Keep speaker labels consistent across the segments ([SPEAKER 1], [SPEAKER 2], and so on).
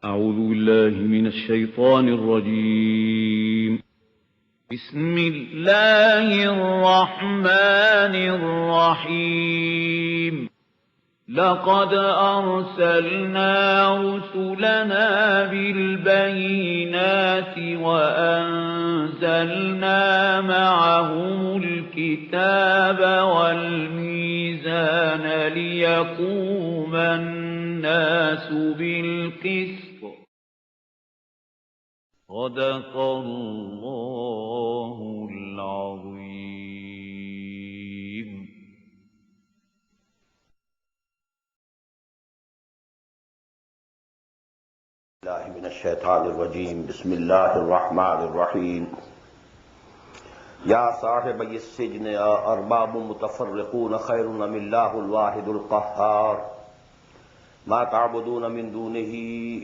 [SPEAKER 1] أعوذ بالله من الشيطان الرجيم. بسم الله الرحمن الرحيم. لقد أرسلنا رسلنا بالبينات وأنزلنا معهم الكتاب والميزان ليقوم الناس بالقسط. صدق الله العظيم.
[SPEAKER 2] الله من الشيطان الرجيم. بسم الله الرحمن الرحيم. يا صاحبي السجن أرباب متفرقون خير أم الله الواحد القهار ما تعبدون من دونه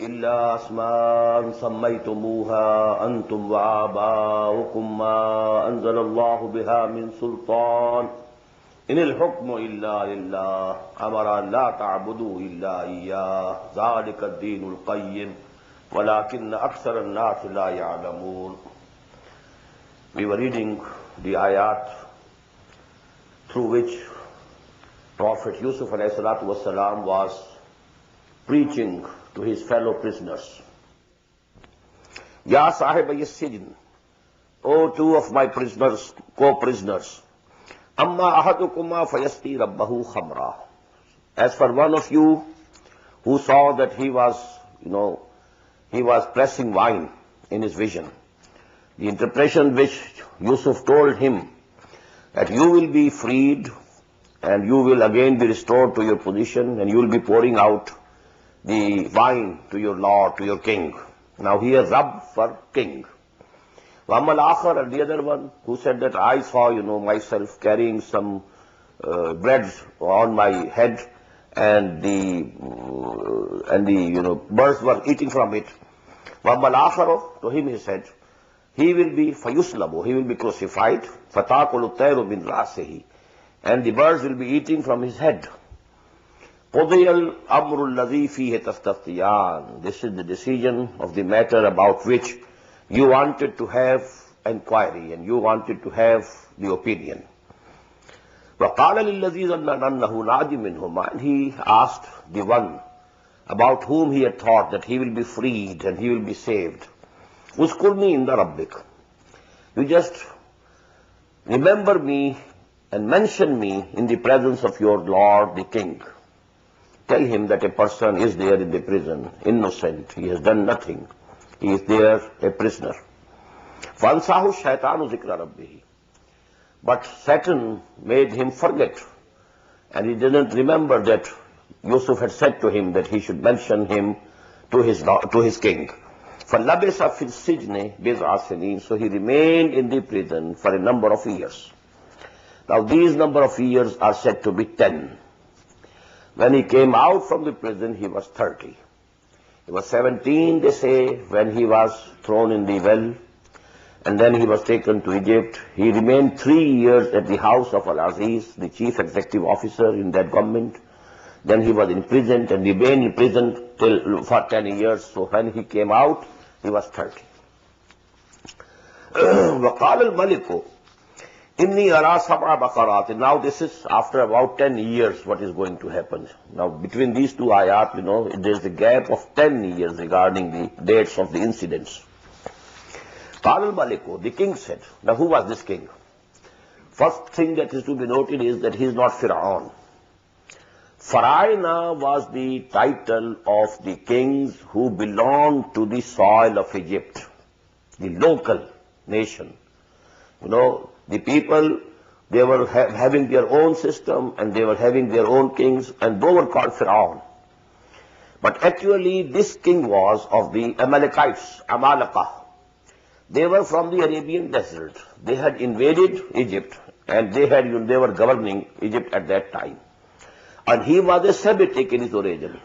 [SPEAKER 2] إلا أسماء سميتموها أنتم وآباؤكم ما أنزل الله بها من سلطان إن الحكم إلا لله أمر أن لا تعبدوا إلا إياه ذلك الدين القيم ولكن أكثر الناس لا يعلمون. We were reading the ayat through which Prophet Yusuf ﷺ was preaching to his fellow prisoners. Ya sahibay as-sijn, O two of my prisoners, co-prisoners, amma ahadukuma fayasqi rabbahu khamra. As for one of you who saw that he was pressing wine in his vision, the interpretation which Yusuf told him that you will be freed and you will again be restored to your position and you will be pouring out the wine to your lord, to your king. Now here Rabb for king. Wamal akhar, and the other one who said that I saw myself carrying some bread on my head and the birds were eating from it. Wamal akhar, to him he said, he will be fayuslabu, he will be crucified, fatakulu tayru min rasihi, and the birds will be eating from his head. Qudiyal amrul ladhi fihi tastaftiyan. This is the decision of the matter about which you wanted to have inquiry and you wanted to have the opinion. وَقَالَ لِلَّذِي ظَنَّ أَنَّهُ نَاجٍ مِّنْهُمَا, and he asked the one about whom he had thought that he will be freed and he will be saved, Uskurni inda rabbik. You just remember me and mention me in the presence of your Lord, the King. Tell him that a person is there in the prison, innocent, he has done nothing. He is there, a prisoner. فَأَنْسَاهُ الشَّيْطَانُ ذِكْرَ رَبِّهِ. But Satan made him forget, and he didn't remember that Yusuf had said to him that he should mention him to his king. فَلَبِسَ فِي السِّجْنِ بِضْعَ سِنِينَ. So he remained in the prison for a number of years. Now these number of years are said to be 10. When he came out from the prison, he was 30. He was 17, they say, when he was thrown in the well, and then he was taken to Egypt. He remained 3 years at the house of Al-Aziz, the chief executive officer in that government. Then he was imprisoned and remained in prison for 10 years. So when he came out, he was 30. وَقَالَ الْمَلِكُ إِنِّي أَرَى سَبْعَ بَقَرَاتٍ. Now this is after about 10 years what is going to happen. Now between these two ayat, there is a gap of 10 years regarding the dates of the incidents. قَالَ الْمَلِكُ, the king said. Now who was this king? First thing that is to be noted is that he is not Fir'aun. Pharaoh was the title of the kings who belonged to the soil of Egypt, the local nation. The people, they were having their own system and they were having their own kings, and those were called Pharaoh. But actually this king was of the Amalekites, Amalekah. They were from the Arabian desert. They had invaded Egypt and they were governing Egypt at that time. And he was a Semitic in his origin.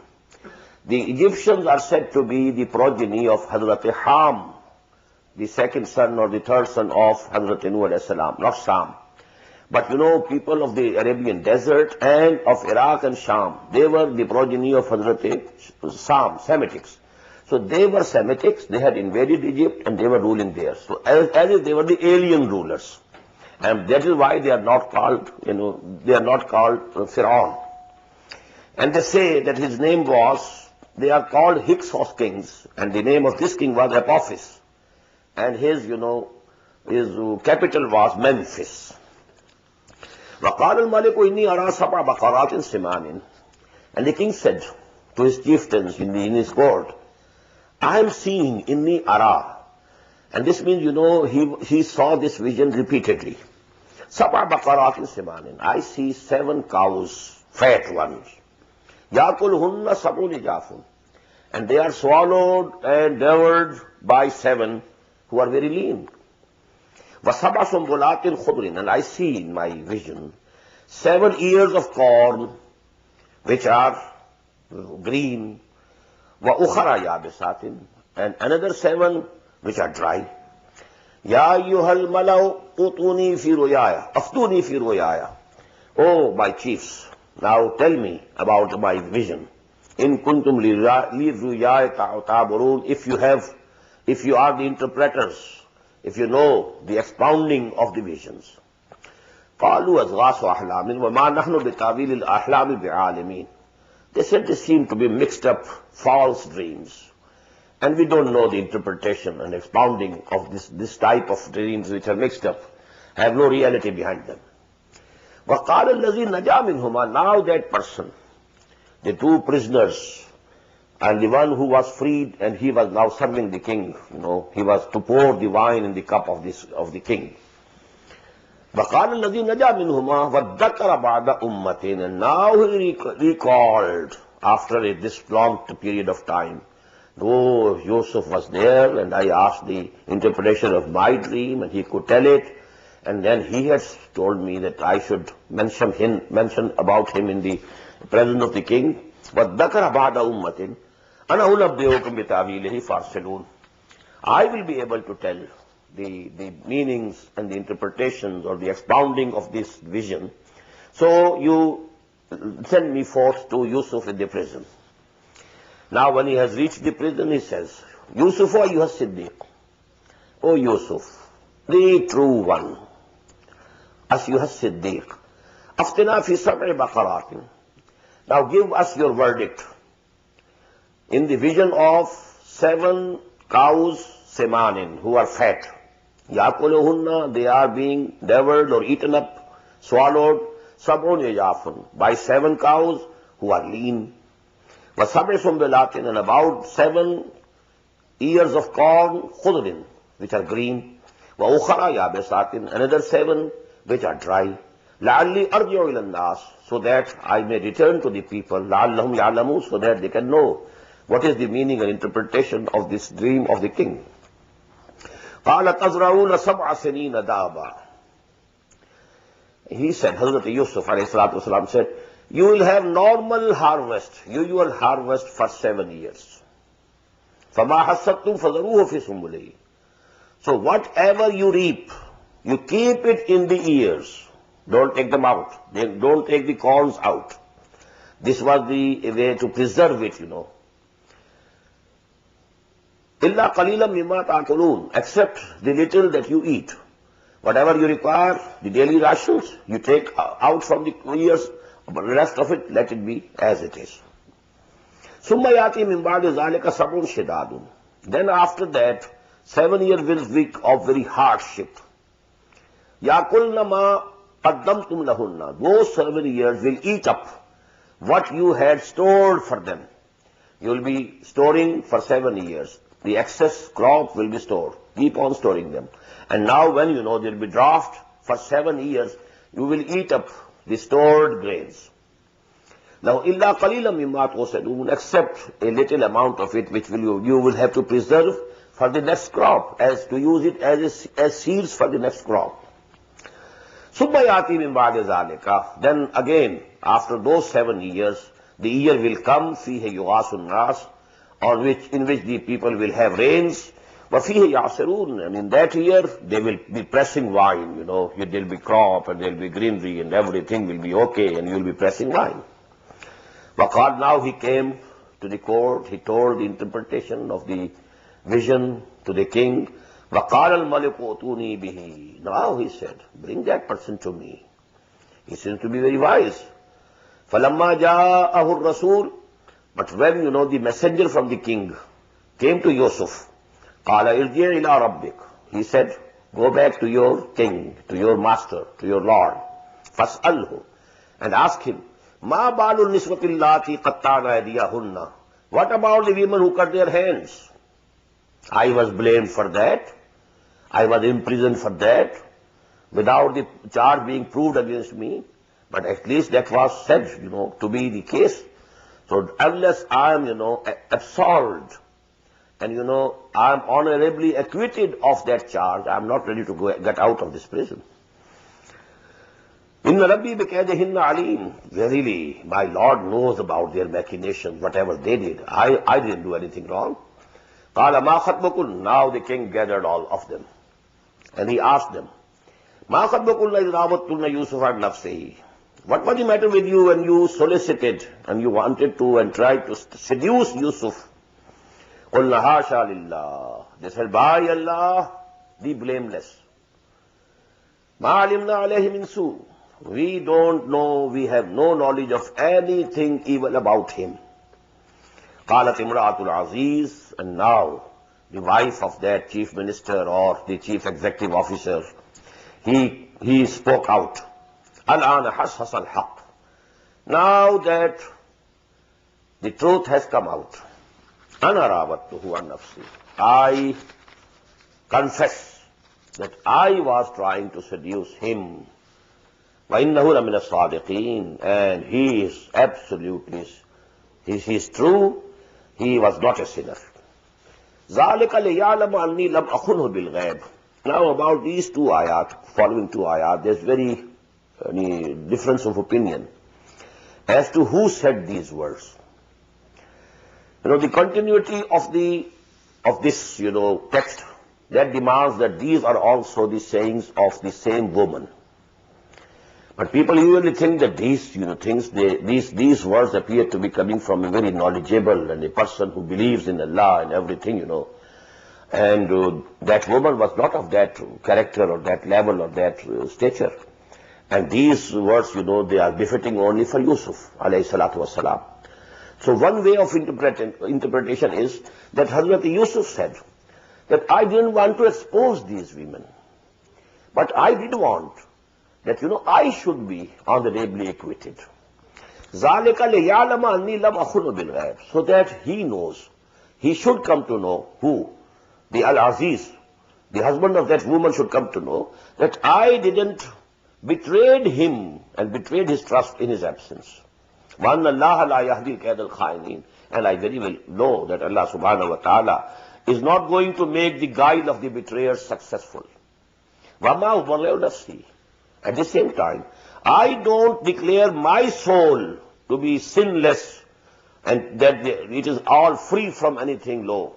[SPEAKER 2] The Egyptians are said to be the progeny of Hazrat Ham, the second son or the third son of Hazrat Nuh alayhi salam, not Sam. But people of the Arabian desert and of Iraq and Sham, they were the progeny of Hazrat Sam, Semitics. So they were Semitics, they had invaded Egypt and they were ruling there. So as if they were the alien rulers. And that is why they are not called, they are not called Pharaoh. And they say that his name was, they are called Hyksos kings, and the name of this king was Apophis. And his, his capital was Memphis. وَقَالَ الْمَلِكُ إِنِّي أَرَى سَبْعَ بَقَرَاتٍ سِمَانٍ. And the king said to his chieftains in his court, I am seeing inni ara. And this means, he saw this vision repeatedly. Sab'a baqaratin simanin. I see 7 cows, fat ones. Yakulhunna sab'un ijafun. And they are swallowed and devoured by 7 who are very lean. Wasab'a sumbulatin khudrin. And I see in my vision 7 ears of corn which are green. Wa ukhara yabisatin. And another 7 which are dry. Ya ayyuhal malau utuni fi ruyaya. Aftuni fi ruyaya. Oh, my chiefs, now tell me about my vision. In kuntum li ruyaya ta'taburun. If you are the interpreters, if you know the expounding of the visions. قالوا أضغاث أحلام وما نحن بتاويل الأحلام بعالمين. They said they seem to be mixed up false dreams. And we don't know the interpretation and expounding of this type of dreams which are mixed up, have no reality behind them. وَقَالَ الَّذِي نَجَا مِنْهُمَا. Now that person, the 2 prisoners, and the one who was freed and he was now serving the king, he was to pour the wine in the cup of the king. وَقَالَ الَّذِي نَجَا مِنْهُمَا وَادَّكَرَ بَعْدَ أُمَّتٍ. And now he recalled after this long period of time. Oh, Yusuf was there and I asked the interpretation of my dream and he could tell it. And then he has told me that I should mention about him in the presence of the king. وَادَّكَرَ بَعْدَ أُمَّةٍ أَنَا أُنَبِّئُكُم بِتَأْوِيلِهِ فَارْسِلُونَ. I will be able to tell the meanings and the interpretations or the expounding of this vision. So you send me forth to Yusuf in the prison. Now when he has reached the prison, he says, Yusuf ayyuha Siddiq. O Yusuf, the true one. Ayyuha Siddiq. Aftina fi sab'i baqaratin. Now give us your verdict. In the vision of 7 cows, semanin, who are fat. Yakuluhunna, they are being devoured or eaten up, swallowed, sab'un yajafun, by 7 cows who are lean. وَسَبْعِ سُنْبِلَاتٍ. And about 7 ears of corn, khudrin, which are green. وَأُخَرَى يَابِسَاتٍ. Another 7 which are dry. لَعَلِّي أَرْجِعُ إِلَى النَّاسِ. So that I may return to the people. لَعَلَّهُمْ يَعْلَمُونَ. So that they can know what is the meaning and interpretation of this dream of the king. قَالَ تَزْرَعُونَ سَبْعَ سِنِينَ دَابًا. He said, Hazrat Yusuf ﷺ said, you will have normal harvest, usual harvest for 7 years. فَمَا حَسَّبْتُمْ فَذَرُوهُ فِي سُنبُلِهِ. So whatever you reap, you keep it in the ears. Don't take them out. Don't take the corns out. This was the way to preserve it, إِلَّا قَلِيلًا مِمَّا تَأْكُلُونَ. Except the little that you eat. Whatever you require, the daily rations, you take out from the ears. But the rest of it, let it be as it is. ثُمَّ يَأْتِي مِنْ بَعْدِ ذَلِكَ صَبْرٌ شِدَادٌ. Then after that, 7 years will be of very hardship. يَأْكُلْنَ مَا قَدَّمْتُمْ لَهُنَّ. Those 7 years will eat up what you had stored for them. You will be storing for 7 years. The excess crop will be stored. Keep on storing them. And now when there will be drought for 7 years, you will eat up the stored grains. Now, illa qalilan mimma tusadun, except a little amount of it which you will have to preserve for the next crop, as to use it as seeds for the next crop. Summa yati min ba'di zalika. Then again, after those 7 years, the year will come, fihi yughasun nas, in which the people will have rains. وَفِيهِ يَعْصِرُونَ. And in that year, they will be pressing wine, there will be crop and there will be greenery and everything will be okay and you will be pressing wine. وَقَالْ. Now he came to the court. He told the interpretation of the vision to the king. وَقَالَ الْمَلِكُ أُتُونِي بِهِ. Now he said, bring that person to me. He seems to be very wise. فَلَمَّا جَاءَهُ الرَّسُولُ. But when, the messenger from the king came to Yusuf, قَالَ إِرْجِعْ إِلَىٰ رَبِّكَ. He said, go back to your king, to your master, to your lord. فَاسْأَلْهُ. And ask him, مَا بَالُ النِّسْوَةِ اللَّاتِي قَطَّعْنَ أَيْدِيَهُنَّ. What about the women who cut their hands? I was blamed for that. I was imprisoned for that, without the charge being proved against me. But at least that was said, to be the case. So unless I am, absolved, and, I am honorably acquitted of that charge, I am not ready to get out of this prison. Inna Rabbi bikaydihinna alim. Verily, my Lord knows about their machinations, whatever they did. I didn't do anything wrong. Qala ma khatbukun. Now the king gathered all of them. And he asked them, Ma khatbukunna idh rawattunna Yusuf an nafsihi. What was the matter with you when you solicited and you wanted to and tried to seduce Yusuf? Qulna hasha lillah. They said, by Allah, the blameless. Ma alimna alayhi min su. We don't know, we have no knowledge of anything evil about him. Qalat imra'atul aziz. And now, the wife of that chief minister or the chief executive officer, he spoke out. Al-ana hashas al-haq. Now that the truth has come out, ana rawattuhu an nafsi. I confess that I was trying to seduce him. Wa innahu la min as-sadiqeen. And he is absolutely, he is true. He was not a sinner. ذَلِكَ لِيَعْلَمَ أَنِّي لَمْ أَخُنْهُ بِالْغَيْبِ. Now about these two ayat, following two ayat, there's very difference of opinion as to who said these words. The continuity of this, text, that demands that these are also the sayings of the same woman. But people usually think that these, things, these words appear to be coming from a very knowledgeable and a person who believes in Allah and everything, And that woman was not of that character or that level or that stature. And these words, they are befitting only for Yusuf, alayhi salatu wassalam. So one way of interpretation is that Hazrat Yusuf said that I didn't want to expose these women, but I did want that, I should be honorably acquitted. ذَلِكَ لِيَعْلَمَ أَنِّي لَمْ أَخُنُ بِالْغَيْبِ. So that he knows, he should come to know, who? The Al-Aziz, the husband of that woman should come to know that I didn't betrayed him and betrayed his trust in his absence. وَأَنَّ اللَّهَ لَا يَهْدِي الْكَيْدَ الْخَائِنِينَ. And I very well know that Allah subhanahu wa ta'ala is not going to make the guile of the betrayers successful. وَمَا أُبَرِّئُ نَفْسِي. At the same time, I don't declare my soul to be sinless and that it is all free from anything low.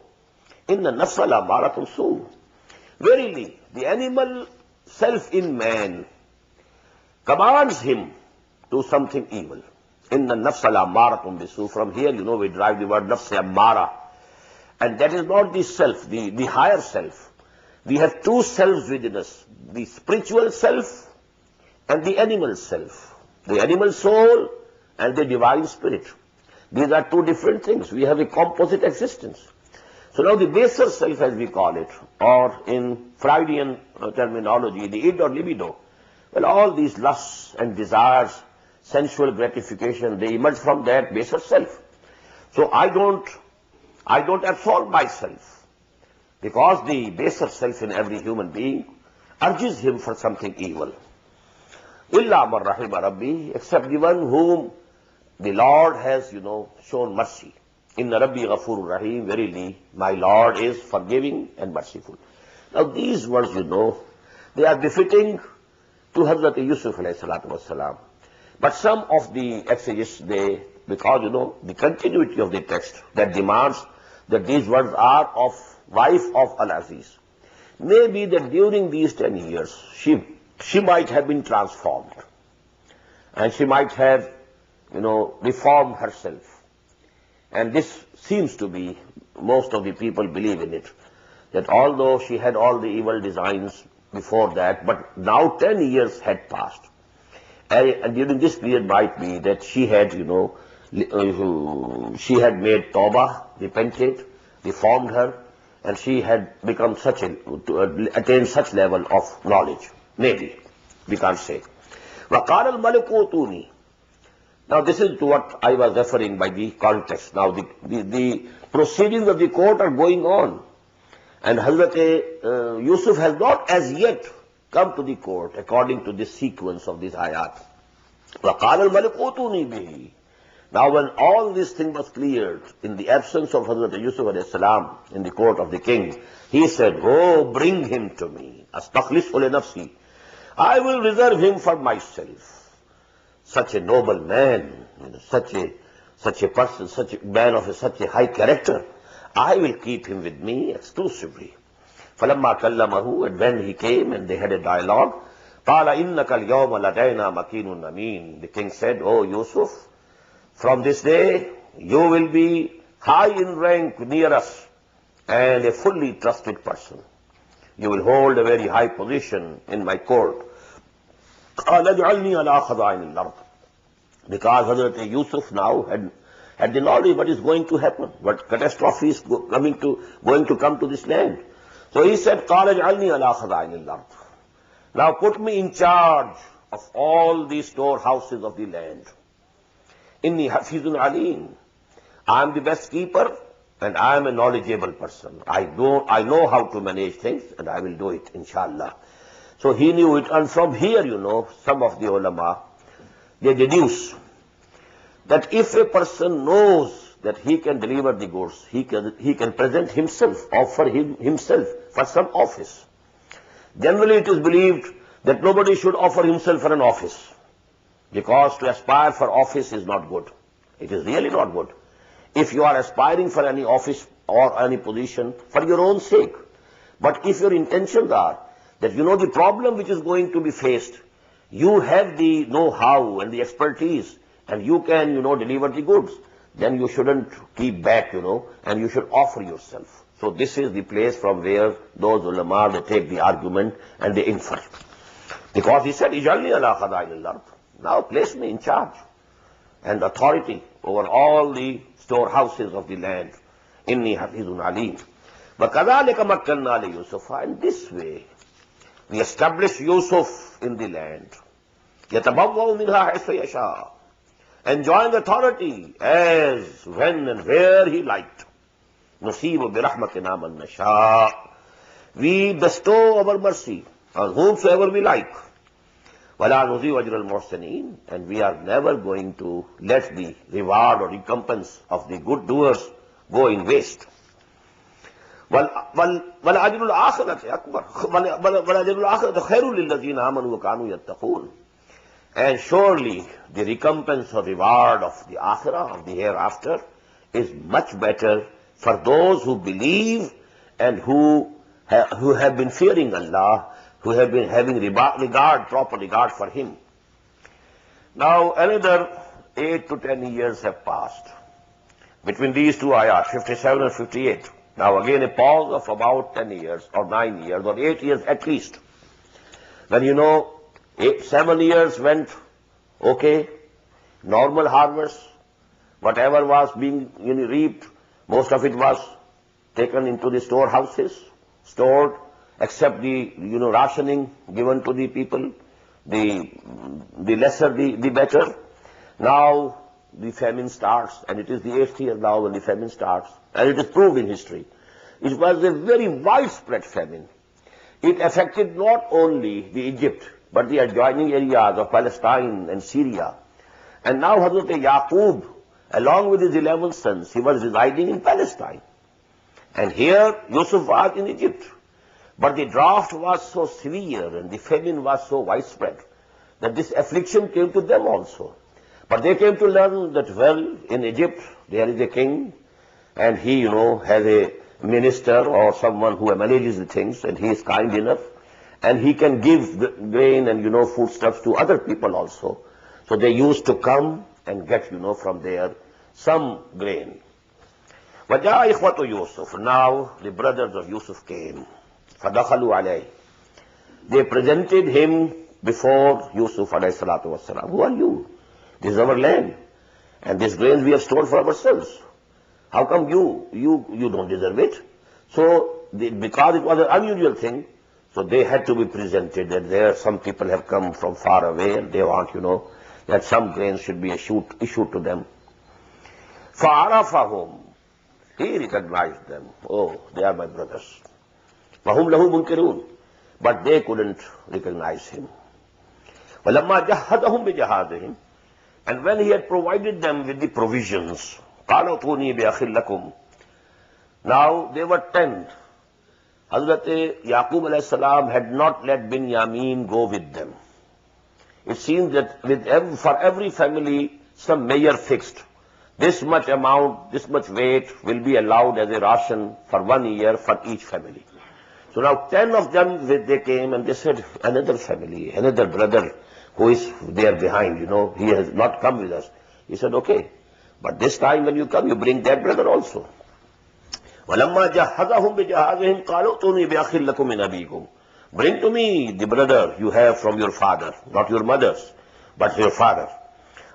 [SPEAKER 2] Inna nafsa la'ammaratun su. Verily, the animal self in man commands him to something evil. Inna nafsa la'ammaratun bisu. From here, we derive the word nafsa ammara. And that is not the self, the higher self. We have two selves within us, the spiritual self and the animal self, the animal soul and the divine spirit. These are two different things. We have a composite existence. So now the baser self, as we call it, or in Freudian terminology, the id or libido, well, all these lusts and desires, sensual gratification, they emerge from that baser self. So I don't absolve myself, because the baser self in every human being urges him for something evil. Illa man rahima Rabbi, except the one whom the Lord has, shown mercy. Inna Rabbi ghafurur rahim, verily, my Lord is forgiving and merciful. Now these words, they are befitting to Hazrat Yusuf alayhi salatu wassalam. But some of the exegesis, because, the continuity of the text that demands that these words are of wife of Al-Aziz. Maybe that during these 10 years, she might have been transformed. And she might have, reformed herself. And this seems to be, most of the people believe in it, that although she had all the evil designs before that, but now 10 years had passed. And during this period might be that she had, she had made tawbah, repented, reformed her, and she had become attained such level of knowledge. Maybe, we can't say. وَقَالَ الْمَلِكُ أُوتُونِي. Now this is to what I was referring by the context. Now the proceedings of the court are going on. And Hazrat Yusuf has not as yet come to the court according to this sequence of these ayat. وَقَالَ الْمَلِكُ أُوتُونِي بِهِ. Now when all this thing was cleared, in the absence of Hazrat Yusuf alayhi salam in the court of the king, he said, oh, bring him to me. أَسْتَخْلِصْهُ لِنَفْسِي. I will reserve him for myself. Such a noble man, such a person, such a man of such a high character, I will keep him with me exclusively. فَلَمَّا كَلَّمَهُ, and when he came and they had a dialogue, قَالَ إِنَّكَ الْيَوْمَ لَدَيْنَا مَكِينٌ أَمِينٌ. The king said, oh Yusuf, from this day you will be high in rank near us and a fully trusted person. You will hold a very high position in my court. قَالَ اجْعَلْنِي عَلَىٰ خَزَائِنِ الْأَرْضِ. Because Hazrat Yusuf now had the knowledge what is going to happen, what catastrophe is going to come to this land. So he said, قَالَ اجْعَلْنِي عَلَىٰ خَزَائِنِ الْأَرْضِ. Now put me in charge of all the storehouses of the land. Inni hafizun alim. I am the best keeper and I am a knowledgeable person. I know how to manage things and I will do it, inshallah. So he knew it, and from here, some of the ulama, they deduce that if a person knows that he can deliver the goods, he can present himself, offer himself for some office. Generally it is believed that nobody should offer himself for an office, because to aspire for office is not good. It is really not good. If you are aspiring for any office or any position for your own sake, but if your intentions are that the problem which is going to be faced, you have the know-how and the expertise, and you can, deliver the goods, then you shouldn't keep back, and you should offer yourself. So this is the place from where those ulama, they take the argument and they infer. Because he said, Ijalni ala khadain al-ard. Now place me in charge and authority over all the storehouses of the land. Inni hafizun alim. وَكَذَلِكَ مَكَّنَّا لِيُوسُفَ. In this way, we established Yusuf in the land. يَتَبَوَّأُ مِنْهَا حَيْثُ يَشَاءُ. Enjoying authority as, when and where he liked. نُصِيبُ بِرَحْمَتِنَا مَنْ نَشَاءُ. We bestow our mercy on whomsoever we like. وَلَا نُضِيعُ أَجْرَ الْمُحْسِنِينَ. And we are never going to let the reward or recompense of the good doers go in waste. وَالْأَجْرُ الْآخِرَةِ أَكْبَرُ وَالْأَجْرُ الْآخِرَةِ خَيْرٌ لِلَّذِينَ آمَنُوا وَكَانُوا يَتَّقُونَ. And surely the recompense or reward of the akhirah, of the hereafter, is much better for those who believe and who have been fearing Allah, who have been having proper regard for Him. Now another 8 to 10 years have passed between these two ayat, 57 and 58. Now again a pause of about 10 years or 9 years or 8 years at least. When 7 years went okay, normal harvest, whatever was being reaped, most of it was taken into the storehouses, stored, except the rationing given to the people, the lesser the better. Now the famine starts, and it is the 8th year now when the famine starts, and it is proved in history. It was a very widespread famine. It affected not only the Egypt, but the adjoining areas of Palestine and Syria. And now Hazrat Yaqub, along with his 11 sons, he was residing in Palestine. And here Yusuf was in Egypt. But the drought was so severe and the famine was so widespread that this affliction came to them also. But they came to learn that, well, in Egypt there is a king, and he, has a minister or someone who manages the things, and he is kind enough, and he can give grain and, foodstuffs to other people also. So they used to come and get, from there some grain. وَجَاءَ إِخْوَةُ يُوسُف. Now the brothers of Yusuf came. فَدَخَلُوا عَلَيْهِ. They presented him before Yusuf alayhi salatu wasalam. Who are you? This is our land. And this grain we have stored for ourselves. How come you don't deserve it? So, because it was an unusual thing, so they had to be presented that there some people have come from far away and they want, that some grains should be issued to them. فَعَرَفَهُمْ. He recognized them. Oh, they are my brothers. وَهُمْ لَهُ مُنْكِرُونَ. But they couldn't recognize him. وَلَمَّا جَهَّدَهُمْ بِجَهَادِهِمْ. And when he had provided them with the provisions, قَالَوْ تُونِي بِأَخٍ لَكُمْ. Now they were 10. Hazrat Yaqub alayhi salam had not let Binyamin go with them. It seems that for every family, some measure fixed. This much amount, this much weight will be allowed as a ration for 1 year for each family. So now 10 of them, they came and they said, another family, another brother who is there behind, he has not come with us. He said, okay, but this time when you come, you bring that brother also. وَلَمَّا جَهَّزَهُمْ بِجَهَازِهِمْ قَالُوا ائْتُونِي بِأَخٍ لَكُم مِّنْ أَبِيكُمْ. Bring to me the brother you have from your father, not your mother's, but your father.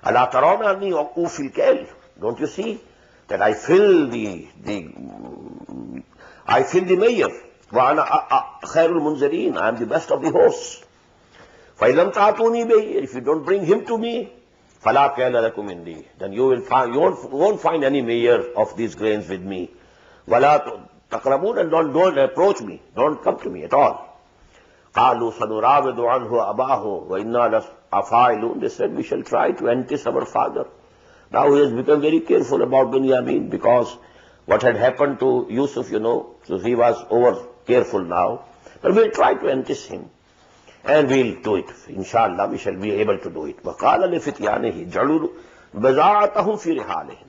[SPEAKER 2] أَلَا تَرَوْنَ أَنِّي أُوفِي الْكَيْلَ. Don't you see that I fill the measure. وَأَنَا خَيْرُ الْمُنْزَلِينَ. I am the best of the hosts. فَإِلَّمْ تَعْتُونِي بِهِ. If you don't bring him to me, فَلَا كَيْلَ لَكُمْ عِنْدِي. Then you won't find any measure of these grains with me. وَلَا تَقْرَبُونَ. And don't approach me. Don't come to me at all. قَالُوا سَنُرَاوِدُ عَنْهُ أَبَاهُ وَإِنَّا لَفَاعِلُونَ. They said, we shall try to entice our father. Now he has become very careful about Binyamin because what had happened to Yusuf, so he was over careful now. But we'll try to entice him. And we'll do it. Inshallah, we shall be able to do it. وَقَالَ لِفِتْيَانِهِ جَعَلُوا بِضَاعَتَهُمْ فِي رِحَالِهِمْ.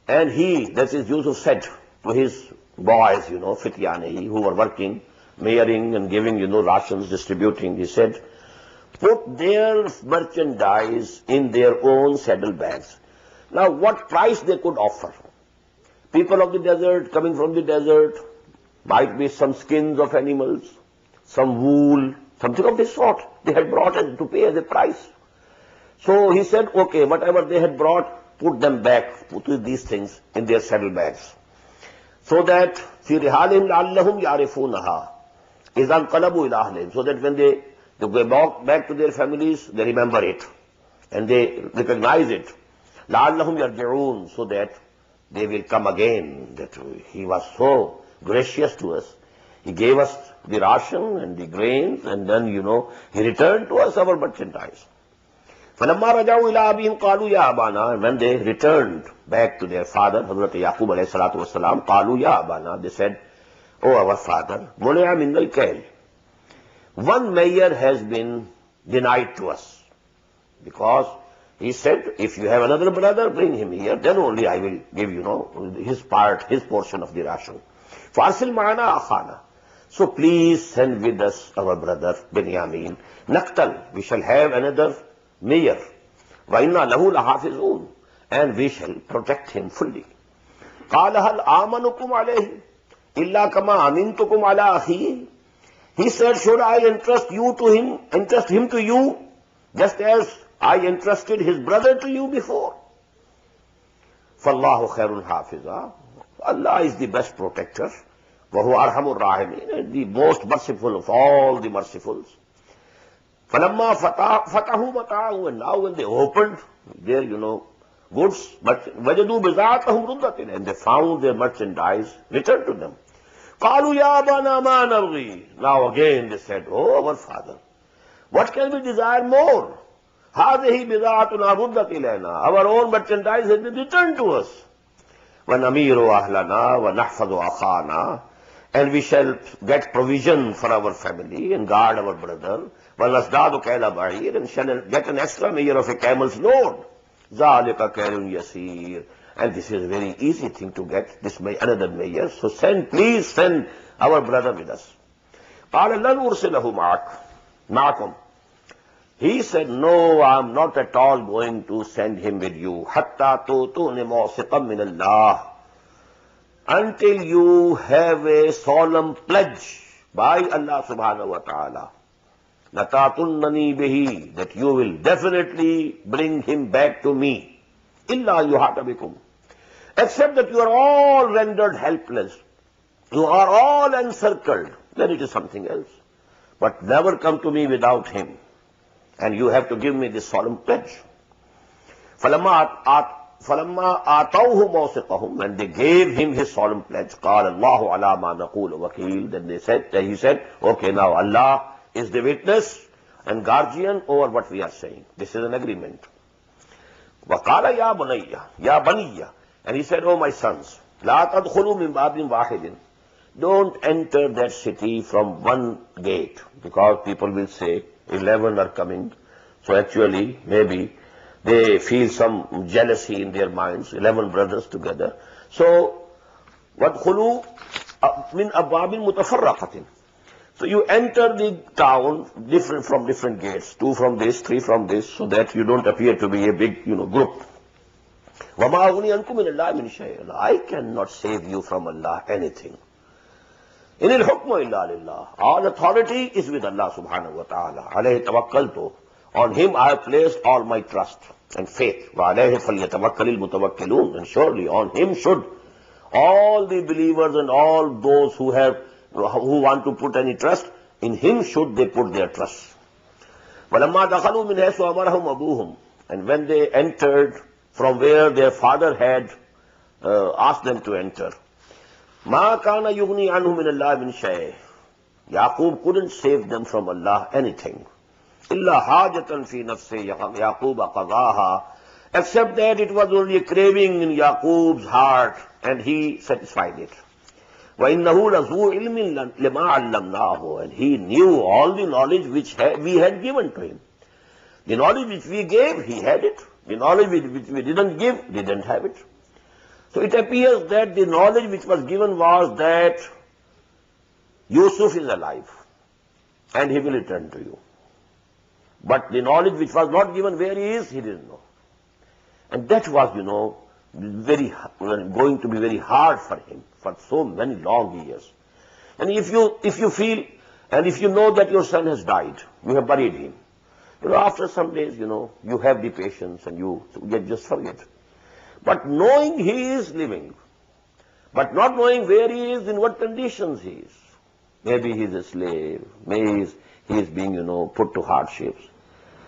[SPEAKER 2] And he, that is Yusuf, said to his boys, Fityanihi, who were working, measuring and giving, rations, distributing, he said, put their merchandise in their own saddlebags. Now, what price they could offer? People of the desert, coming from the desert, might be some skins of animals, some wool, something of this sort. They had brought to pay as a price. So he said, okay, whatever they had brought, put them back, put these things in their saddlebags. So that فِي رِحَالِهِمْ لَعَلَّهُمْ يَعْرِفُونَهَا إِذَا انْقَلَبُوا إِلَىٰ أَهْلِهِمْ. So that when they go back to their families, they remember it. And they recognize it. لَعَلَّهُمْ يَرْجِعُونَ. So that they will come again. That he was so gracious to us. He gave us the ration and the grains, and then, he returned to us our merchandise. فَلَمَّا رَجَعُوا إِلَىٰ أَبِيهِمْ قَالُوا يَا أَبَانَا. And when they returned back to their father, Hazrat Yaqub alayhi salatu wasalam, قَالُوا يَا أَبَانَا. They said, oh, our father, مُنِعَ مِنَّ الْكَيْلِ. One measure has been denied to us. Because he said, if you have another brother, bring him here, then only I will give, his portion of the ration. فَأَرْسِلْ مَعَنَا أَخَانَا. So please send with us our brother Binyamin. Naqtal. We shall have another measure. وَإِنَّا لَهُ لَحَافِظُونَ. And we shall protect him fully. قَالَ هَلْ آمَنُكُمْ عَلَيْهِ إِلَّا كَمَا أَمِنْتُكُمْ عَلَىٰ أَخِيهِ. He said, should I entrust him to you, just as I entrusted his brother to you before? فَاللَّهُ خَيْرٌ حَافِظًا. Allah is the best protector. وَهُوَ أَرْحَمُ الرَّاحِمِينَ. The most merciful of all the mercifuls. فَلَمَّا فَتَحُوا مَتَاعَهُمْ. And now when they opened their, goods, but وَجَدُوا بِضَاعَتَهُمْ رُدَّةٍ. And they found their merchandise returned to them. قَالُوا يَا أَبَانَا مَا نَبْغِي. Now again they said, oh, our father, what can we desire more? هَذِهِ بِضَاعَتُنَا رُدَّةٍ إِلَيْنَا. Our own merchandise has been returned to us. وَنَمِيرُ أَهْلَنَا وَنَحْفَظُ أَخَانَا. And we shall get provision for our family and guard our brother. وَنَزْدَادُ كَيْلَ بَعِيرٍ. And shall get an extra measure of a camel's load. ذَلِكَ كَيْلٌ يَسِيرٌ. And this is a very easy thing to get, another measure. So please send our brother with us. قَالَ لَنْ أُرْسِلَهُ مَعَكُمْ. He said, no, I am not at all going to send him with you. حَتَّى تُؤْتُونِ مَوْثِقًا مِّنَ اللَّهِ. until you have a solemn pledge by Allah subhanahu wa ta'ala, لَتَعْتُنَّنِي بِهِ, that you will definitely bring him back to me. إِلَّا يُحَاطَ بِكُمْ, except that you are all rendered helpless, you are all encircled, then it is something else. But never come to me without him. And you have to give me this solemn pledge. فَلَمَّا آتَوْهُ مَوْثِقَهُمْ, when they gave him his solemn pledge, قَالَ اللَّهُ عَلَى مَا نَقُولُ وَكِيلٌ, then he said, okay, now Allah is the witness and guardian over what we are saying. This is an agreement. وَقَالَ يَا بَنِيَّ, and he said, oh my sons, لَا تَدْخُلُوا مِنْ بَابٍ وَاحِدٍ, don't enter that city from one gate, because people will say 11 are coming. So actually, maybe they feel some jealousy in their minds, 11 brothers together. So, وَادْخُلُوا مِنْ أَبْوَابٍ مُتَفَرَّقَةٍ, so you enter the town from different gates, 2 from this, 3 from this, so that you don't appear to be a big, group. وَمَا أُغْنِي عَنْكُمْ مِنَ اللَّهِ مِنْ شَيْءٍ, I cannot save you from Allah anything. إِنِ الْحُكْمُ إِلَّا لِلَّهِ, all authority is with Allah subhanahu wa ta'ala. عَلَيْهِ تَوَكَّلْتُ, on him I have placed all my trust and faith. وَعَلَيْهِ فَلْيَتَوَكَّلِ الْمُتَوَكِّلُونَ, and surely on him should all the believers and all those who want to put any trust, in him should they put their trust. وَلَمَّا دَخَلُوا مِنْ حَيْثُ أَمَرَهُمْ أَبُوهُمْ, and when they entered from where their father had asked them to enter, مَا كَانَ يُغْنِي عَنْهُ مِنَ اللَّهِ مِنْ شَيْءٍ, Yaqub couldn't save them from Allah anything. إِلَّا حَاجَةً فِي نَفْسِ يَعْقُوبَ قَضَاهَا, except that it was only a craving in Yaqub's heart, and he satisfied it. وَإِنَّهُ لَذُو عِلْمٍ لِمَا عَلَّمْنَاهُ, and he knew all the knowledge which we had given to him. The knowledge which we gave, he had it. The knowledge which we didn't give, didn't have it. So it appears that the knowledge which was given was that Yusuf is alive and he will return to you. But the knowledge which was not given where he is, he didn't know. And that was, going to be very hard for him for so many long years. And if you feel, and if you know that your son has died, you have buried him, after some days, you have the patience and you just forget. But knowing he is living, but not knowing where he is, in what conditions he is. Maybe he is a slave, maybe he is being, put to hardships.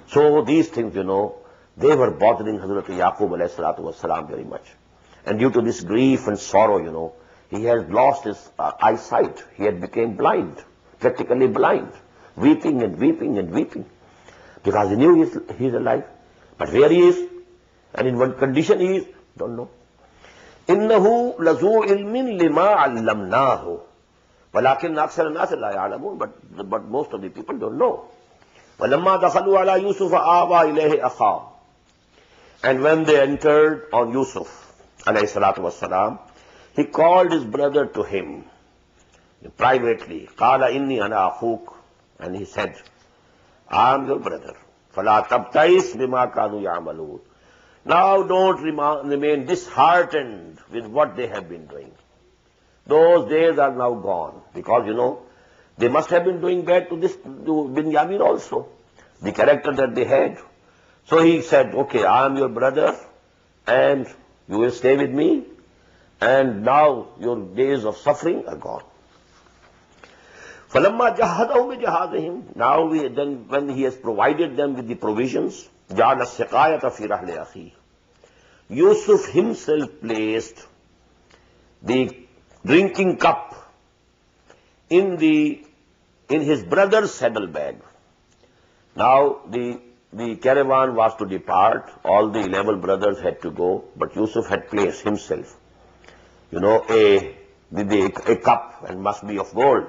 [SPEAKER 2] So these things, they were bothering Hazrat Yaqub alayhi salatu wasalam very much. And due to this grief and sorrow, he had lost his eyesight. He had become blind, practically blind, weeping and weeping and weeping. Because he knew he is alive. But where he is, and in what condition he is, don't know. إِنَّهُ لَذُو عِلْمٍ لِمَا عَلَّمْنَاهُ وَلَكِنَّ أَكْثَرَ النَّاسِ لَا يَعْلَمُونَ, but most of the people don't know. وَلَمَّا دَخَلُوا عَلَى يُوسُفَ آوَى إِلَيْهِ أَخَاهُ, and when they entered on Yusuf alayhi salatu wassalam, he called his brother to him privately. قَالَ إِنِّي أَنَا أَخُوكَ, and he said, I am your brother. فَلَا تَبْتَئِسْ بِمَا كَانُوا يَعْمَلُونَ, now don't remain disheartened with what they have been doing. Those days are now gone, because they must have been doing bad to Binyamin also, the character that they had. So he said, okay, I am your brother and you will stay with me, and now your days of suffering are gone. فَلَمَّا جَهَّدَهُمْ بِجَهَازِهِمْ, now when he has provided them with the provisions, جَعَلَ السِّقَايَةَ فِي رَحْلِ أَخِيهِ, Yusuf himself placed the drinking cup in his brother's saddlebag. Now the caravan was to depart, all the 11 brothers had to go, but Yusuf had placed himself, a cup, and must be of gold.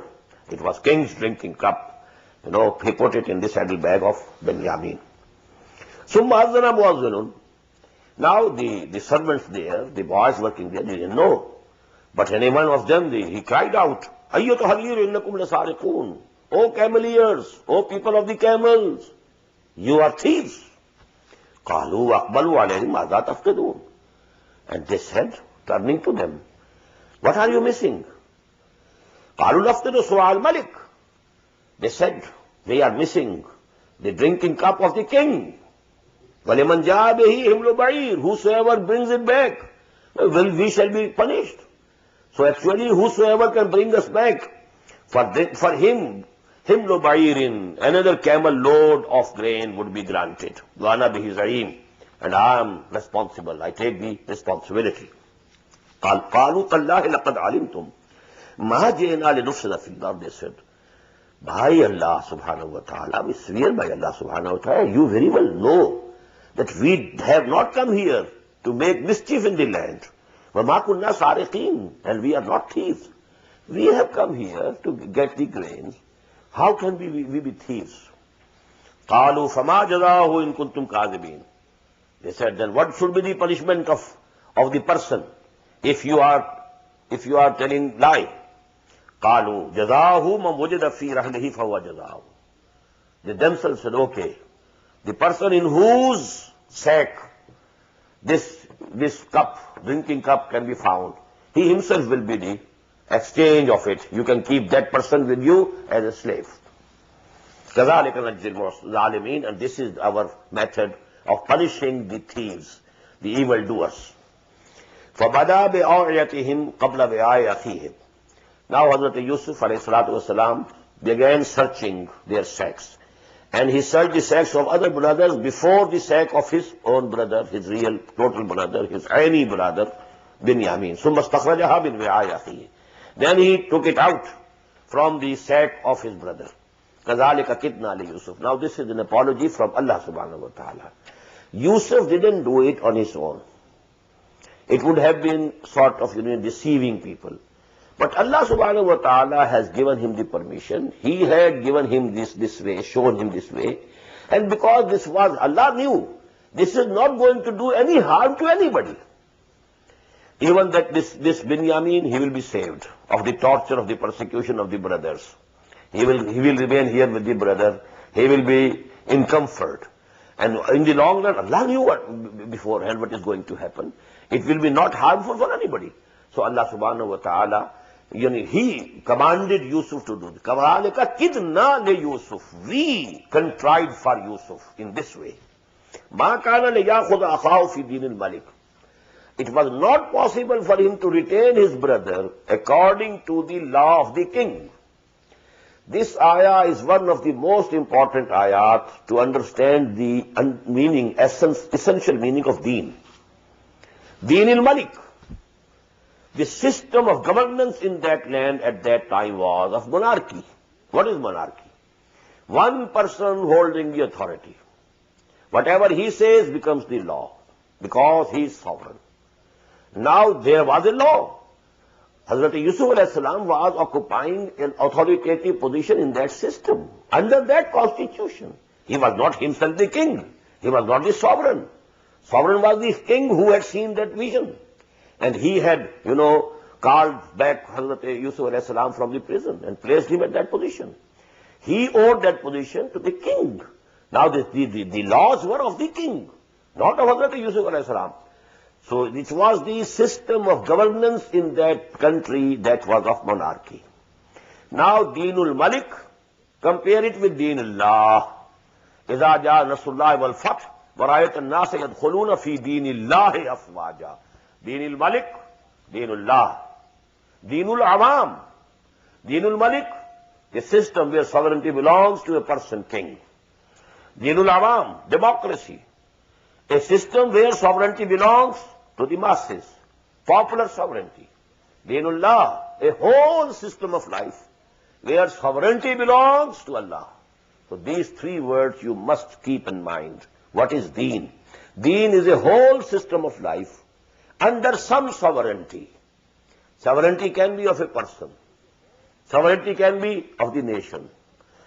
[SPEAKER 2] It was king's drinking cup. He put it in the saddlebag of Benjamin. Summa azana muazzinun. Now the servants there, the boys working there, they didn't know. But any one of them, he cried out, Ayyatu haliru innakum lasariqun. O cameliers, O people of the camels, you are thieves. Qalu aqbalu alayhim madha tafqidun. And they said, turning to them, What are you missing? قالوا نفتقد صواع الملك. They said, they are missing the drinking cup of the king. وَلِمَنْ جَاءَ بِهِ حِمْلُ بَعِيرٍ. Whosoever brings it back, well, we shall be punished. So actually, whosoever can bring us back, for him, حِمْلُ بَعِيرٍ, another camel load of grain would be granted. وَأَنَا بِهِ زَعِيمٌ. And I am responsible. I take the responsibility. قَالُوا تَاللَّهِ لَقَدْ عَلِمْتُمْ مَا جِئْنَا لِنُفْسِدَ فِي الْأَرْضِ. They said, by Allah subhanahu wa ta'ala, we swear by Allah subhanahu wa ta'ala, you very well know that we have not come here to make mischief in the land. وَمَا كُنَّا سَارِقِينَ. And we are not thieves. We have come here to get the grains. How can we be thieves? قَالُوا فَمَا جَزَاؤُهُ إِن كُنتُمْ كَاذِبِينَ. They said, then what should be the punishment of the person if you are telling lie? قَالُوا جَزَاؤُهُ مَنْ وُجِدَ فِي رَحْلِهِ فَهُوَ جَزَاؤُهُ. They themselves said, okay, the person in whose sack this cup, drinking cup can be found, he himself will be the exchange of it. You can keep that person with you as a slave. كَذَلِكَ نَجْزِي الظَّالِمِينَ. And this is our method of punishing the thieves, the evildoers. فَبَدَا بِأَوْعِيَتِهِمْ قَبْلَ بِآيَ أَخِيهِمْ. Now Hazrat Yusuf ﷺ began searching their sacks. And he searched the sacks of other brothers before the sack of his own brother, his real total brother, his aini brother, Binyamin. ثُمَّ اسْتَخْرَجَهَا مِنْ وِعَاءِ أَخِيهِ. Then he took it out from the sack of his brother. كَذَلِكَ كِدْنَا لِيُوسُف. Now this is an apology from Allah subhanahu wa ta'ala. Yusuf didn't do it on his own. It would have been sort of, deceiving people. But Allah subhanahu wa ta'ala has given him the permission. He had given him this way, shown him this way. And because this was, Allah knew, this is not going to do any harm to anybody. Even that this Binyamin, he will be saved of the torture, of the persecution of the brothers. He will remain here with the brother. He will be in comfort. And in the long run, Allah knew beforehand what is going to happen. It will be not harmful for anybody. So Allah subhanahu wa ta'ala, he commanded Yusuf to do it. كَذَلِكَ كِدْنَا لِيُوسُف. We contrived for Yusuf in this way. مَا كَانَ لِيَأْخُذَ أَخَاهُ فِي دِينِ الْمَلِكِ. It was not possible for him to retain his brother according to the law of the king. This ayah is one of the most important ayat to understand the meaning, essential meaning of deen. Deen al-Malik. The system of governance in that land at that time was of monarchy. What is monarchy? One person holding the authority. Whatever he says becomes the law, because he is sovereign. Now there was a law. Hazrat Yusuf a.s. was occupying an authoritative position in that system, under that constitution. He was not himself the king. He was not the sovereign. Sovereign was the king who had seen that vision. And he had, called back Hazrat Yusuf a.s. from the prison and placed him at that position. He owed that position to the king. Now the laws were of the king, not of Hazrat Yusuf a.s. So it was the system of governance in that country that was of monarchy. Now Deenul Malik, compare it with Deenullah. إِذَا جَاءَ نَصْرُ اللَّهِ وَالْفَتْحُ وَرَأَيْتَ النَّاسَ يَدْخُلُونَ فِي دِينِ اللَّهِ أَفْوَاجًا. Deenul Malik, Deenullah. Deenul Awam. Deenul Malik, the system where sovereignty belongs to a person, king. Deenul Awam, democracy. A system where sovereignty belongs to the masses, popular sovereignty. Deenullah, a whole system of life where sovereignty belongs to Allah. So these three words you must keep in mind. What is deen? Deen is a whole system of life under some sovereignty. Sovereignty can be of a person. Sovereignty can be of the nation.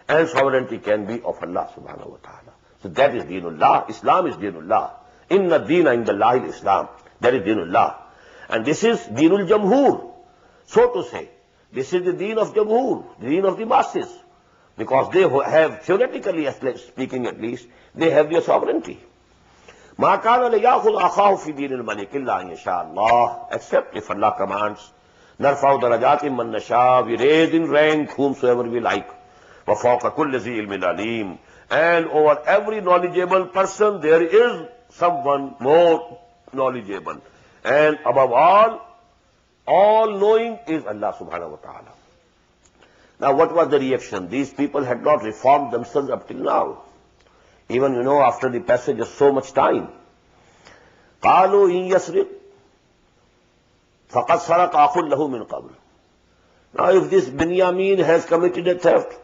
[SPEAKER 2] And sovereignty can be of Allah subhanahu wa ta'ala. So that is Deenullah. Islam is Deenullah. Inna deena indallahi al-Islam. That is Deenullah. And this is Deenul Jamhur. So to say, this is the Deen of Jamhur, the Deen of the masses. Because they have, theoretically speaking at least, they have their sovereignty. مَا كَانَ لِيَأْخُذْ أَخَاهُ فِي دِينِ الْمَلِكِ إِلَّا أَنْ يَشَاءَ اللَّهُ. Except if Allah commands Narfa'u darajatin man nasha, we raise in rank whomsoever we like. Wa fawqa kulli zi ilmin alim. And over every knowledgeable person there is someone more knowledgeable. And above all knowing is Allah subhanahu wa ta'ala. Now what was the reaction? These people had not reformed themselves up till now. Even, after the passage of so much time. قَالُوا إِن يَسْرِقْ فَقَدْ سَرَقَ أَخٌ لَهُ مِنْ قَبْلِ. Now if this Binyamin has committed a theft,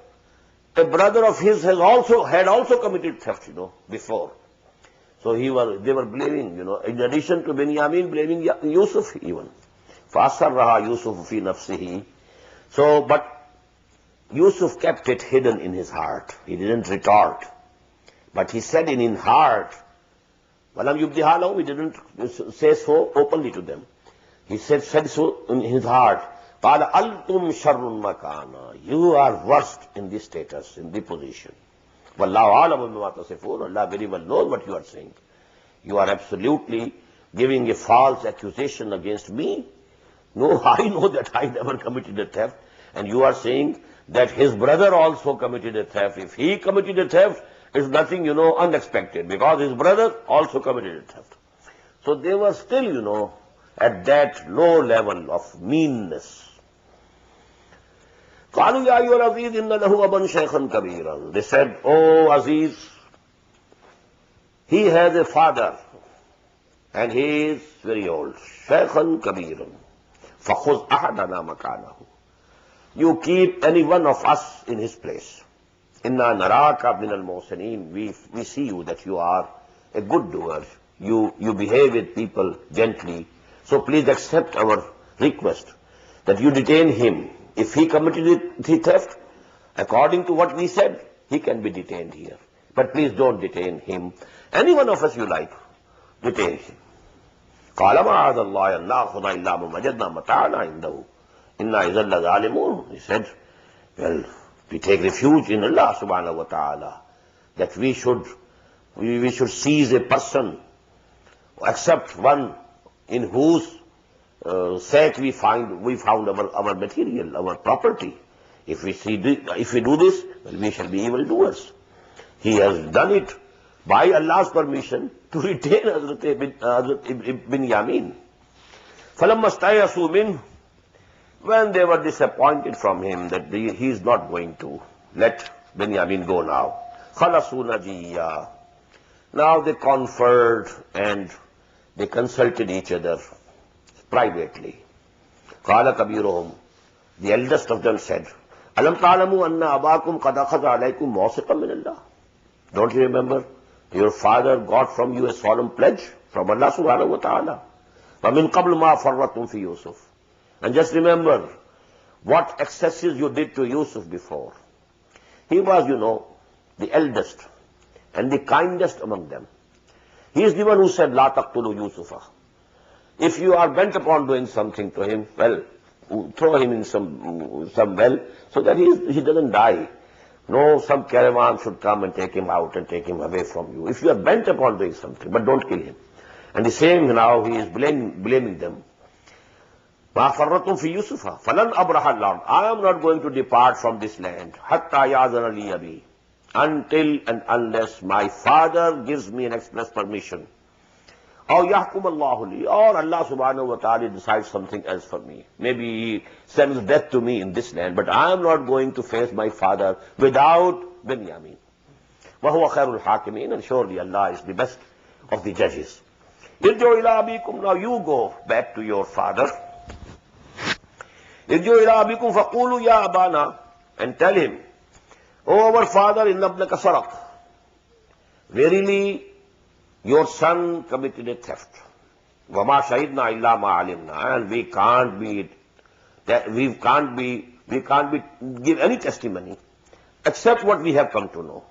[SPEAKER 2] a brother of his had also committed theft, before. So they were blaming, in addition to Binyamin, blaming Yusuf even. فَأَسَرَّهَا يُوسُفُ فِي نَفْسِهِ. So, but Yusuf kept it hidden in his heart. He didn't retort. But he said in his heart, وَلَمْ يُبْدِهَا لَهُمْ, he didn't say so openly to them. He said so in his heart. قَالَ أَلْتُمْ شَرٌ مَكَانًا. You are worst in this status, in this position. وَاللَّهُ عَالَمٌ بِمَا تَصِفُونَ. Allah very well knows what you are saying. You are absolutely giving a false accusation against me. No, I know that I never committed a theft. And you are saying that his brother also committed a theft. If he committed a theft, it's nothing, unexpected, because his brother also committed a theft. So they were still, at that low level of meanness. قَالُوا يَا أَيُّهَا الْعَزِيزُ إِنَّ لَهُ أَبًا شَيْخًا كَبِيرًا. They said, "Oh Aziz, he has a father, and he is very old. شَيْخًا كَبِيرًا. فَخُذْ أَحَدَنَا مَكَانَهُ. You keep any one of us in his place. Inna naraka min al-muhsinin. We see you that you are a good doer. You behave with people gently. So please accept our request that you detain him. If he committed the theft, according to what we said, he can be detained here. But please don't detain him. Any one of us you like, detain him." قَالَ مَعَاذَ اللَّهِ أَن نَّأْخُذَ إِلَّا مَن وَجَدْنَا مَتَاعَنَا عِندَهُ إِنَّا إِذًا لَّظَالِمُونَ. He said, well, we take refuge in Allah subhanahu wa ta'ala, that we should seize a person, except one in whose sake we found our material, our property. If we do this, well, we shall be evildoers. He has done it by Allah's permission to retain Hazrat Binyamin. فَلَمَّا اسْتَيْأَسُوا مِنْهُ. When they were disappointed from him that he is not going to let Binyamin go now, خَلَصُوا نَجِيًّا. Now they conferred and they consulted each other privately. قَالَ كَبِيرُهُمْ. The eldest of them said, أَلَمْ تَعْلَمُوا أَنَّ أَبَاكُمْ قَدْ أَخَذَ عَلَيْكُمْ مَوْثِقًا مِنَ اللَّهِ. Don't you remember? Your father got from you a solemn pledge from Allah subhanahu wa ta'ala. وَمِنْ قَبْلُ مَا فَرَّطْتُمْ فِي يُوسُفَ. And just remember what excesses you did to Yusuf before. He was, the eldest and the kindest among them. He is the one who said, لَا تَقْتُلُوا يُوسُفَ. If you are bent upon doing something to him, well, throw him in some well so that he doesn't die. No, some caravan should come and take him out and take him away from you. If you are bent upon doing something, but don't kill him. And the same now, he is blaming them. مَا فَرَّطُمْ فِي يُوسُفَ فَلَنْ أَبْرَحَ اللَّهُ. I am not going to depart from this land. حَتَّى يَأْذَنَ لِي أَبِي. Until and unless my father gives me an express permission. أَوْ يَحْكُمَ اللَّهُ لِي. Or Allah subhanahu wa ta'ala decides something else for me. Maybe he sends death to me in this land, but I am not going to face my father without Binyamin. وَهُوَ خَيْرُ الْحَاكِمِينَ. And surely Allah is the best of the judges. ارْجِعُوا إِلَىٰ أَبِيكُمْ. Now you go back to your father. ارْجِعُوا إِلَىٰ أَبِيكُمْ فَقُولُوا يَا أَبَانَا. And tell him, "O our father, إِنَّ ابْنَكَ سَرَقَ. Verily, your son committed a theft. وَمَا شَهِدْنَا إِلَّا مَا عَلِمْنَا. And we can't give any testimony except what we have come to know.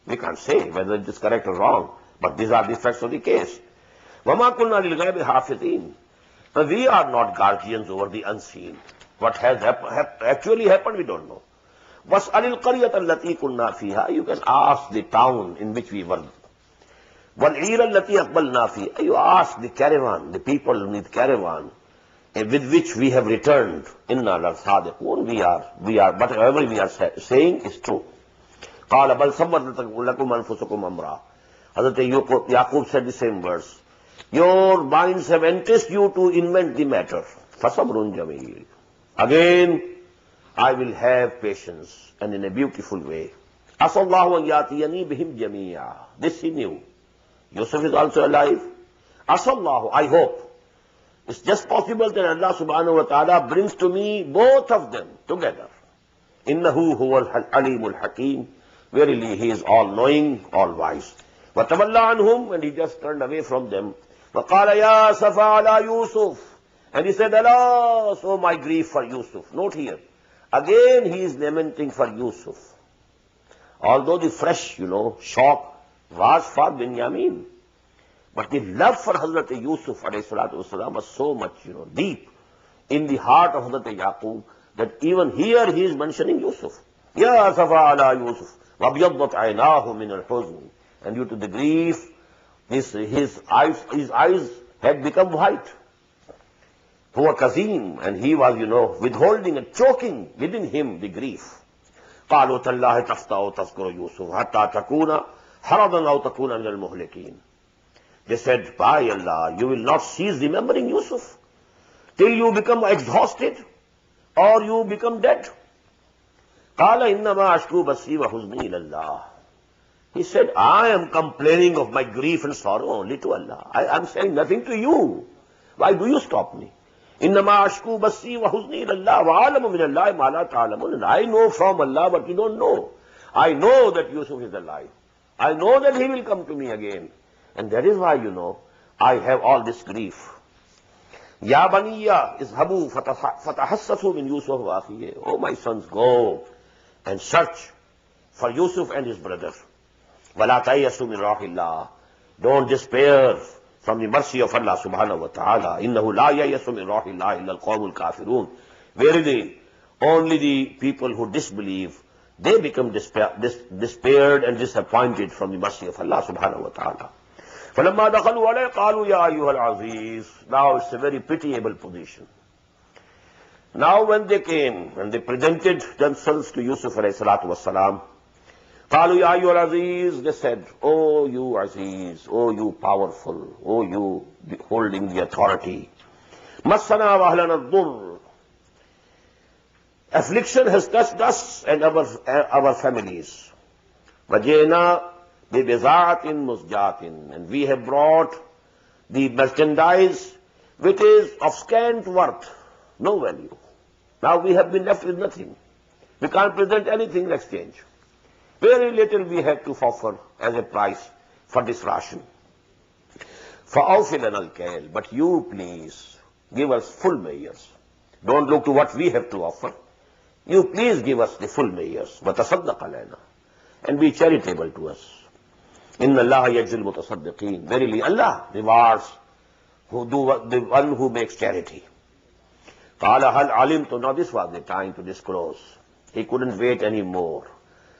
[SPEAKER 2] We can't say whether it is correct or wrong, but these are the facts of the case. وَمَا كُنَّا لِلْغَيْبِ حَافِظِينَ. But we are not guardians over the unseen. What has actually happened, we don't know. وَاسْأَلِ الْقَرْيَةَ الَّتِي كُنَّا فِيهَا. You can ask the town in which we were. وَالْعِيرَ الَّتِي أَقْبَلْنَا فِيهَا. You ask the caravan, the people in the caravan, with which we have returned. Inna la-sadiqun, we are, whatever we are saying is true. قَالَ بَلْ سَوَّلَتْ لَكُمْ أَنفُسُكُمْ أَمْرًا. Hazrat Yaqub said the same words. Your minds have enticed you to invent the matter. فَصَبْرٌ جَمِيلٌ. Again, I will have patience, and in a beautiful way. عَسَى اللَّهُ أَنْ يَأْتِيَنِي بِهِمْ جَمِيعًا. This he knew. Yusuf is also alive. عَسَى اللَّهُ, I hope. It's just possible that Allah subhanahu wa ta'ala brings to me both of them together. إِنَّهُ هُوَ الْعَلِيمُ الْحَكِيمُ. Verily, he is all-knowing, all-wise. وَتَوَلَّى عَنْهُمْ, and he just turned away from them. وَقَالَ يَا أَسَفَا عَلَى يُوسُفَ. And he said, alas, oh my grief for Yusuf. Note here, again he is lamenting for Yusuf. Although the fresh, shock was for Binyamin. But the love for Hazrat Yusuf ﷺ was so much, deep in the heart of Hazrat Yaqub that even here he is mentioning Yusuf. Ya Safa ala Yusuf, وَابْيَضَّتْ عَيْنَاهُ مِنَ الْحُزْنِ. And due to the grief, his eyes had become white. Huwa Kazim, and he was, withholding and choking within him the grief. قَالُوا تَاللَّهِ تَفْتَأُ تَذْكُرُ يُوسُفَ حَتَّى تَكُونَ حَرَضًا أَوْ تَكُونَ مِنَ الْمُهْلِكِينَ. They said, by Allah, you will not cease remembering Yusuf till you become exhausted or you become dead. قَالَ إِنَّمَا أَشْكُو بَثِّي وَحُزْنِي إِلَى اللَّهِ. He said, I am complaining of my grief and sorrow only to Allah. I am saying nothing to you. Why do you stop me? إِنَّمَا أَشْكُو بَثِّي وَحُزْنِي إِلَى اللَّهِ وَعَالَمُ مِنَ اللَّهِ مَا لَا تَعْلَمُونَ. And I know from Allah what you don't know. I know that Yusuf is alive. I know that he will come to me again. And that is why, I have all this grief. Ya baniya izhabu fatahassasu min Yusuf wa akhihi. Oh, my sons, go and search for Yusuf and his brother. Wala tayassu min rahillah. Don't despair from the mercy of Allah subhanahu wa ta'ala. Innahu la yayassu min rahillah illa al-qawmul kafirun. Verily, only the people who disbelieve, they become despaired and disappointed from the mercy of Allah subhanahu wa ta'ala. فَلَمَّا دَخَلُوا عَلَيْهِ قَالُوا يَا أَيُّهَا الْعَزِيزُ. Now it's a very pitiable position. Now when they came and they presented themselves to Yusuf alayhi salatu wassalam, قَالُوا يَا أَيُّهَا الْعَزِيزُ. They said, oh you Aziz, oh you powerful, oh you holding the authority. مَسَّنَا وَأَهْلَنَا الضُّرُّ. Affliction has touched us and our families. وَجِئْنَا بِبِضَاعَةٍ مُزْجَاةٍ. And we have brought the merchandise which is of scant worth, no value. Now we have been left with nothing. We can't present anything in exchange. Very little we have to offer as a price for this ration. فَأَوْفِ لَنَا الْكَيْلَ. But you please give us full measures. Don't look to what we have to offer. You please give us the full measures. وَتَصَدَّقَ عَلَيْنَا. And be charitable to us. إِنَّ اللَّهَ يَجْزِي الْمُتَصَدِّقِينَ. Verily Allah rewards the one who makes charity. قَالَ هَلْ عَلِمْتُ. Now this was the time to disclose. He couldn't wait any more.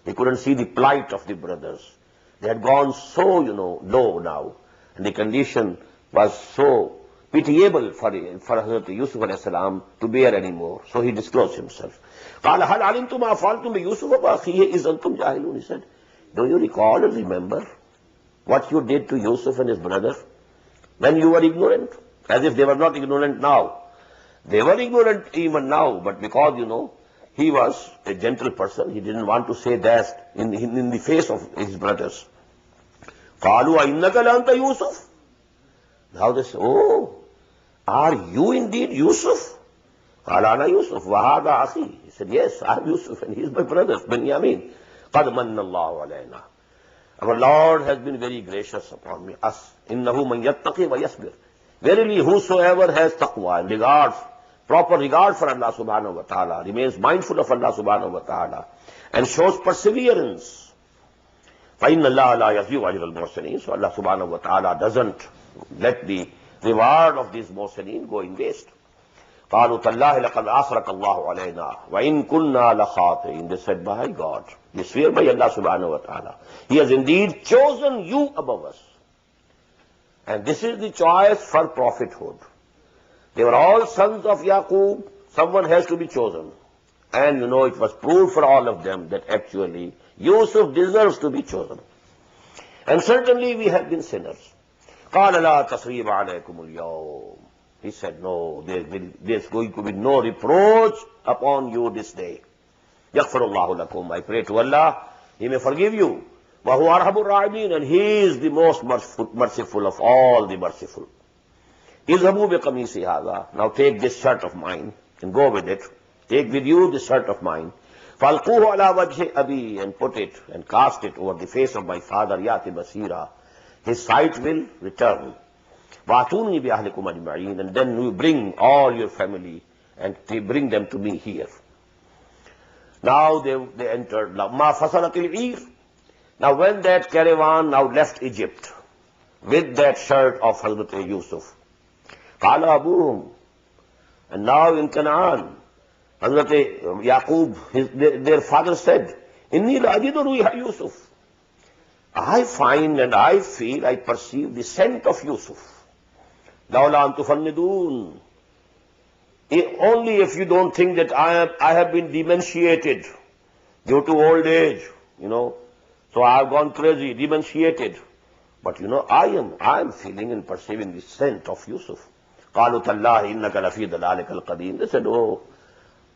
[SPEAKER 2] He couldn't see the plight of the brothers. They had gone so, low now. And the condition was so pitiable for Hazrat Yusuf alayhi salam to bear any more. So he disclosed himself. قَالَ هَلْ عَلِمْتُ مَا فَعَلْتُمْ بِيُوسُفَ وَأَخِيهِ إِذْ أَنْتُمْ جَاهِلُونَ. He said, do you recall and remember what you did to Yusuf and his brother when you were ignorant? As if they were not ignorant now. They were ignorant even now, but because, he was a gentle person, he didn't want to say that in the face of his brothers. قَالُوا أَإِنَّكَ لَأَنْتَ يُوسُف. Now they say, oh, are you indeed Yusuf? قَالَ أَنَا يُوسُف وَهَذَا أَخِي. He said, yes, I am Yusuf and he is my brother, Binyamin. قَدْ مَنَّ اللَّهُ عَلَيْنَا. Our Lord has been very gracious upon us. إِنَّهُ مَنْ يَتَّقِي وَيَصْبِرْ. Verily, whosoever has taqwa and regards, proper regard for Allah subhanahu wa ta'ala, remains mindful of Allah subhanahu wa ta'ala, and shows perseverance. فَإِنَّ اللَّهَ لَا يَضِيعُ أَجْرَ الْمُحْسِنِينَ. So Allah subhanahu wa ta'ala doesn't let the reward of these muhsinin go in waste. قَالُوا تَاللَّهِ لَقَدْ أَسْرَكَ اللَّهُ عَلَيْنَا وَإِن كُنَّا لَخَاطِئِينَ. They said, by God, they swear by Allah subhanahu wa ta'ala, He has indeed chosen you above us. And this is the choice for prophethood. They were all sons of Yaqub. Someone has to be chosen. And it was proved for all of them that actually Yusuf deserves to be chosen. And certainly we have been sinners. قَالَ لَا تَصْرِيبَ عَلَيْكُمُ الْيَوْمِ. He said, no, there's going to be no reproach upon you this day. يَغْفِرُ اللَّهُ لَكُمْ. I pray to Allah, He may forgive you. وَهُوَ أَرْحَمُ الرَّاحِمِينَ. And He is the most merciful of all the merciful. اذهبوا بقميصي هذا. Now take this shirt of mine and go with it. Take with you this shirt of mine. فَالْقُوهُ عَلَى وَجْهِ أَبِي. And put it and cast it over the face of my father. يَأْتِ بَصِيرًا. His sight will return. وَأَتُونِي بِأَهْلِكُمْ أَجْمَعِينَ. And then you bring all your family and bring them to me here. Now they entered. لَمَّا فَصَلَتِ الْعِيرُ. Now when that caravan now left Egypt with that shirt of Hazrat Yusuf, قَالَ أَبُوهُمْ. And now in Canaan, Hazrat Yaqub, their father said, إِنِّي لَأَجِدُ رُيحَ Yusuf. I find and I feel, I perceive the scent of Yusuf. لَوْلَا أَن تُفَنِّدُونَ. Only if you don't think that I have been dementiated due to old age, so I have gone crazy, dementiated. But I am feeling and perceiving the scent of Yusuf. قَالُوا تَاللَّهِ إِنَّكَ لَفِي ضَلَالِكَ الْقَدِيمِ. They said, oh,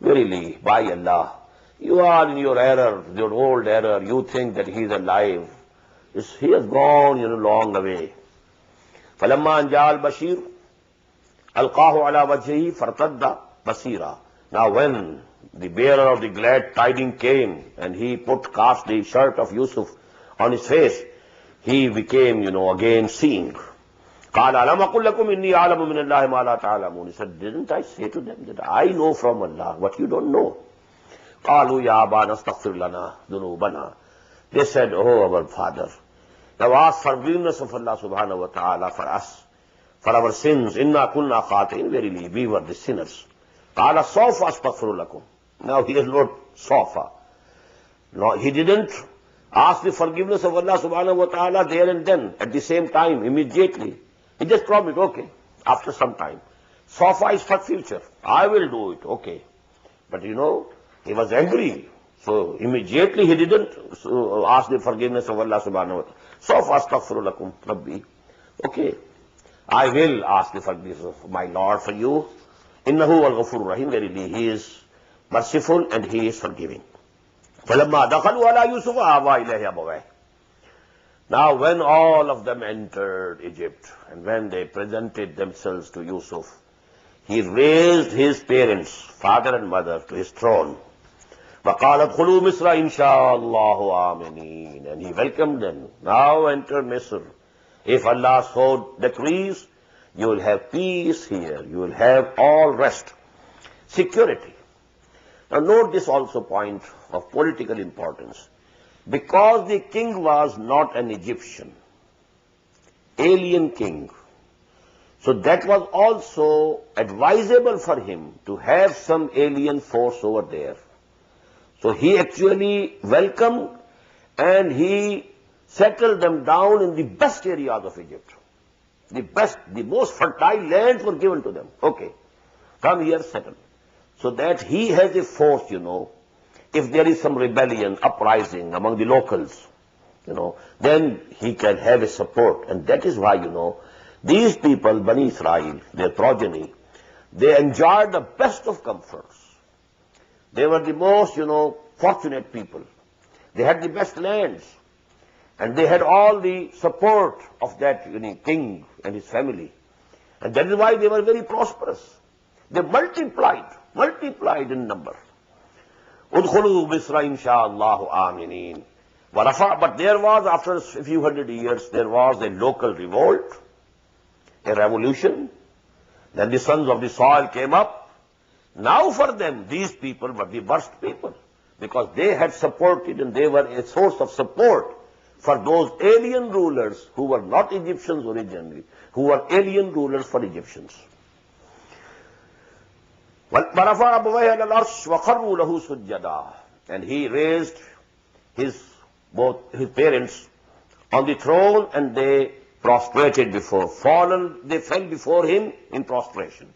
[SPEAKER 2] verily, by Allah, you are in your error, your old error. You think that he is alive. He has gone, long away. فَلَمَّا أَنْ جَاءَ الْبَشِيرُ أَلْقَاهُ عَلَى وَجْهِهِ فَارْتَدَّ بَصِيرًا. Now when the bearer of the glad tidings came and he cast the shirt of Yusuf on his face, he became, again seeing. قَالَ أَلَمْ أَقُلْ لَكُمْ إِنِّي أَعْلَمُ مِنَ اللَّهِ مَا لَا تَعْلَمُونَ. He said, didn't I say to them that I know from Allah what you don't know? قَالُوا يَا أَبَانَا اسْتَغْفِرْ لَنَا ذُنُوبَنَا. They said, oh, our father, now ask forgiveness of Allah subhanahu wa ta'ala for us, for our sins. إِنَّا كُنَّا خَاطِئِينَ. Verily, we were the sinners. قَالَ سَوْفَ أَسْتَغْفِرُ لَكُمْ. Now he is Lord Sofa. No, he didn't ask the forgiveness of Allah subhanahu wa ta'ala there and then, at the same time, immediately. He just promised, okay, after some time. Sofa is for future. I will do it, okay. But he was angry. So immediately he didn't ask the forgiveness of Allah subhanahu wa ta'ala. Sofa astaghfiru lakum rabbi. Okay, I will ask the forgiveness of my Lord for you. Innahu al-ghafur rahim. Verily, he is merciful and he is forgiving. فَلَمَّا دَخَلُوا عَلَى يُوسُفَ آوَى إِلَيْهِ أَبَوَيْهِ. Now when all of them entered Egypt and when they presented themselves to Yusuf, he raised his parents, father and mother, to his throne. وَقَالَ ادْخُلُوا مِصْرَ إِنْ شَاءَ اللَّهُ آمِنِينَ. And he welcomed them. Now enter Misr. If Allah so decrees, you will have peace here. You will have all rest, security. Now note this also point of political importance. Because the king was not an Egyptian, alien king, so that was also advisable for him to have some alien force over there. So he actually welcomed and he settled them down in the best areas of Egypt. The best, the most fertile lands were given to them. Okay, come here, settle. So that he has a force, if there is some rebellion, uprising among the locals, then he can have a support. And that is why, these people, Bani Israel, their progeny, they enjoyed the best of comforts. They were the most, fortunate people. They had the best lands. And they had all the support of that king and his family. And that is why they were very prosperous. They multiplied in number. Udkhulu Misra insha'Allahu aminin. But there was, after a few hundred years, there was a local revolt, a revolution. Then the sons of the soil came up. Now for them, these people were the worst people, because they had supported and they were a source of support for those alien rulers who were not Egyptians originally, who were alien rulers for Egyptians. And he raised both his parents on the throne and they prostrated before. They fell before him in prostration.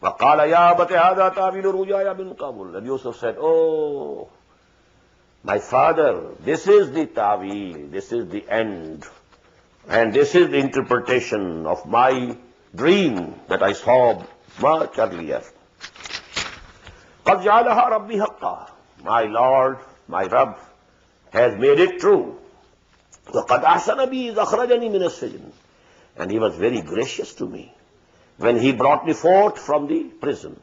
[SPEAKER 2] وَقَالَ يَا أَبَتِ هَذَا تَأْوِيلُ رُؤْيَايَ مِنْ قَبْلُ. And Yusuf said, oh, my father, this is the ta'wil, this is the end, and this is the interpretation of my dream that I saw much earlier. قَدْ جَعَلَهَا رَبِّي حَقًّا. My Lord, my Rabb, has made it true. وَقَدْ أَحْسَنَ بِي إِذْ أَخْرَجَنِي مِنَ السِّجْنِ. And he was very gracious to me when he brought me forth from the prison.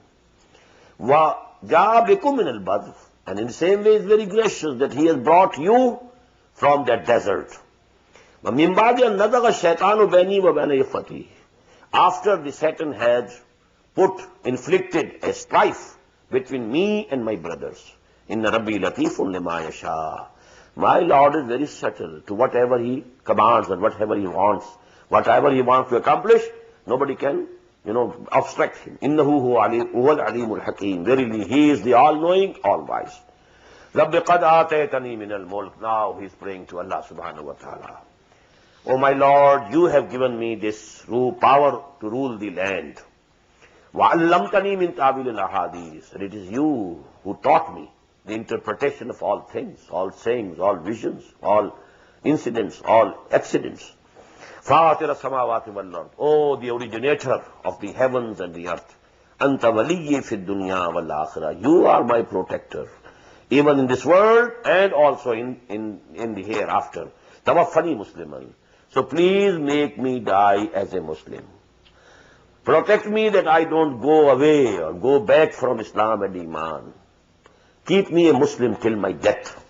[SPEAKER 2] وَجَاءَ بِكُم مِنَ الْبَدْرِ. And in the same way, he is very gracious that he has brought you from that desert. وَمِن بَعْدِ أَن نَزَغَ الشَّيْطَانُ بَيْنِي وَبَيْنَ إِخْوَتِي. After the Satan had inflicted a strife between me and my brothers. Inna Rabbi latifun lima yasha. My Lord is very subtle to whatever he commands and whatever he wants. Whatever he wants to accomplish, nobody can, obstruct him. Innahu huwal alimul hakim. Verily, he is the all-knowing, all-wise. Rabbi qad ataytani min al-mulk. Now he is praying to Allah subhanahu wa ta'ala. Oh my Lord, you have given me this power to rule the land. وَعَلَّمْتَنِي مِنْ تَعْوِيلِ الْأَحَادِيثِ. And it is you who taught me the interpretation of all things, all sayings, all visions, all incidents, all accidents. فَاطِرَ السَّمَاوَاتِ وَالْأَرْضِ. Oh, the originator of the heavens and the earth. أَنْتَ وَلِيِّي فِي الدُّنْيَا وَالْآخِرَةِ. You are my protector, even in this world and also in the hereafter. تَوَفَّنِي مُسْلِمًا. So please make me die as a Muslim. Protect me that I don't go away or go back from Islam and Iman. Keep me a Muslim till my death.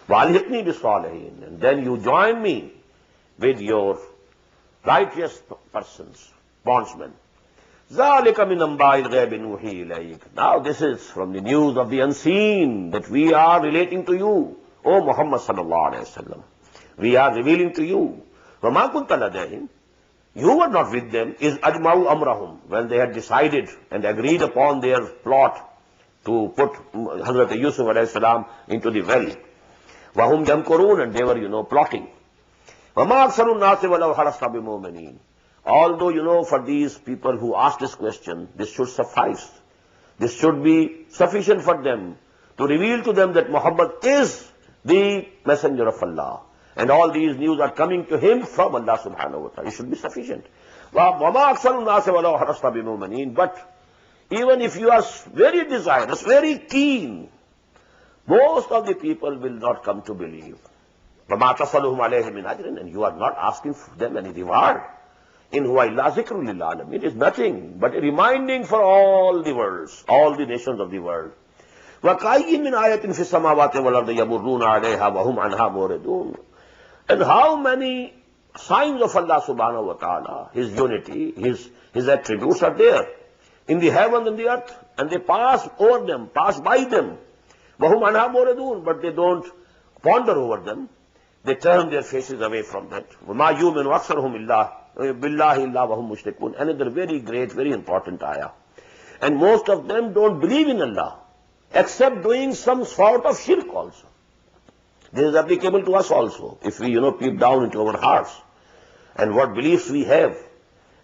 [SPEAKER 2] وَأَلْحِقْنِي بِالصَّالِحِينَ. And then you join me with your righteous persons, bondsmen. ذَلِكَ مِنْ أَنْبَاءِ الْغَيْبِ نُوحِي إِلَيْكَ. Now this is from the news of the unseen that we are relating to you, O Muhammad sallallahu alayhi wa sallam. We are revealing to you. وَمَا كُنْتَ لَدَيْهِمْ. You were not with them, is ajma'u amrahum, when they had decided and agreed upon their plot to put Hazrat Yusuf alayhi salam into the well. Wahum yamkurun, and they were, plotting. وَمَا أَكْثَرُ النَّاسِ وَلَوْ حَرَصْتَ بِمُؤْمِنِينَ. Although, for these people who asked this question, this should suffice. This should be sufficient for them to reveal to them that Muhammad is the messenger of Allah. And all these news are coming to him from Allah subhanahu wa ta'ala. It should be sufficient. وَمَا أَكْثَرُ النَّاسِ وَلَوْ حَرَصْتَ بِمُؤْمِنِينَ. But even if you are very desirous, very keen, most of the people will not come to believe. وَمَا تَصَلُهُمْ عَلَيْهِ مِنْ أَجْرٍ. And you are not asking them any reward. In huwa illa zikrun lil alamin. It is nothing but a reminding for all the worlds, all the nations of the world. وَكَأَيٍّ مِّنْ آيَةٍ فِي السَّمَاوَاتِ وَالْأَرْضِ يَمُرُّونَ عَلَيْهَا وَهُمْ عَنْهَا مُعْرِضُونَ. And how many signs of Allah subhanahu wa ta'ala, His unity, His attributes are there in the heaven and the earth, and they pass over them, pass by them. وَهُمْ عَنْهَا مُعْرِضُونَ. But they don't ponder over them. They turn their faces away from that. وَمَا يُؤْمِنُ أَكْثَرُهُمْ بِاللَّهِ إِلَّا وَهُمْ مُشْرِكُونَ. Another very great, very important ayah. And most of them don't believe in Allah, except doing some sort of shirk also. This is applicable to us also. If we, peep down into our hearts and what beliefs we have,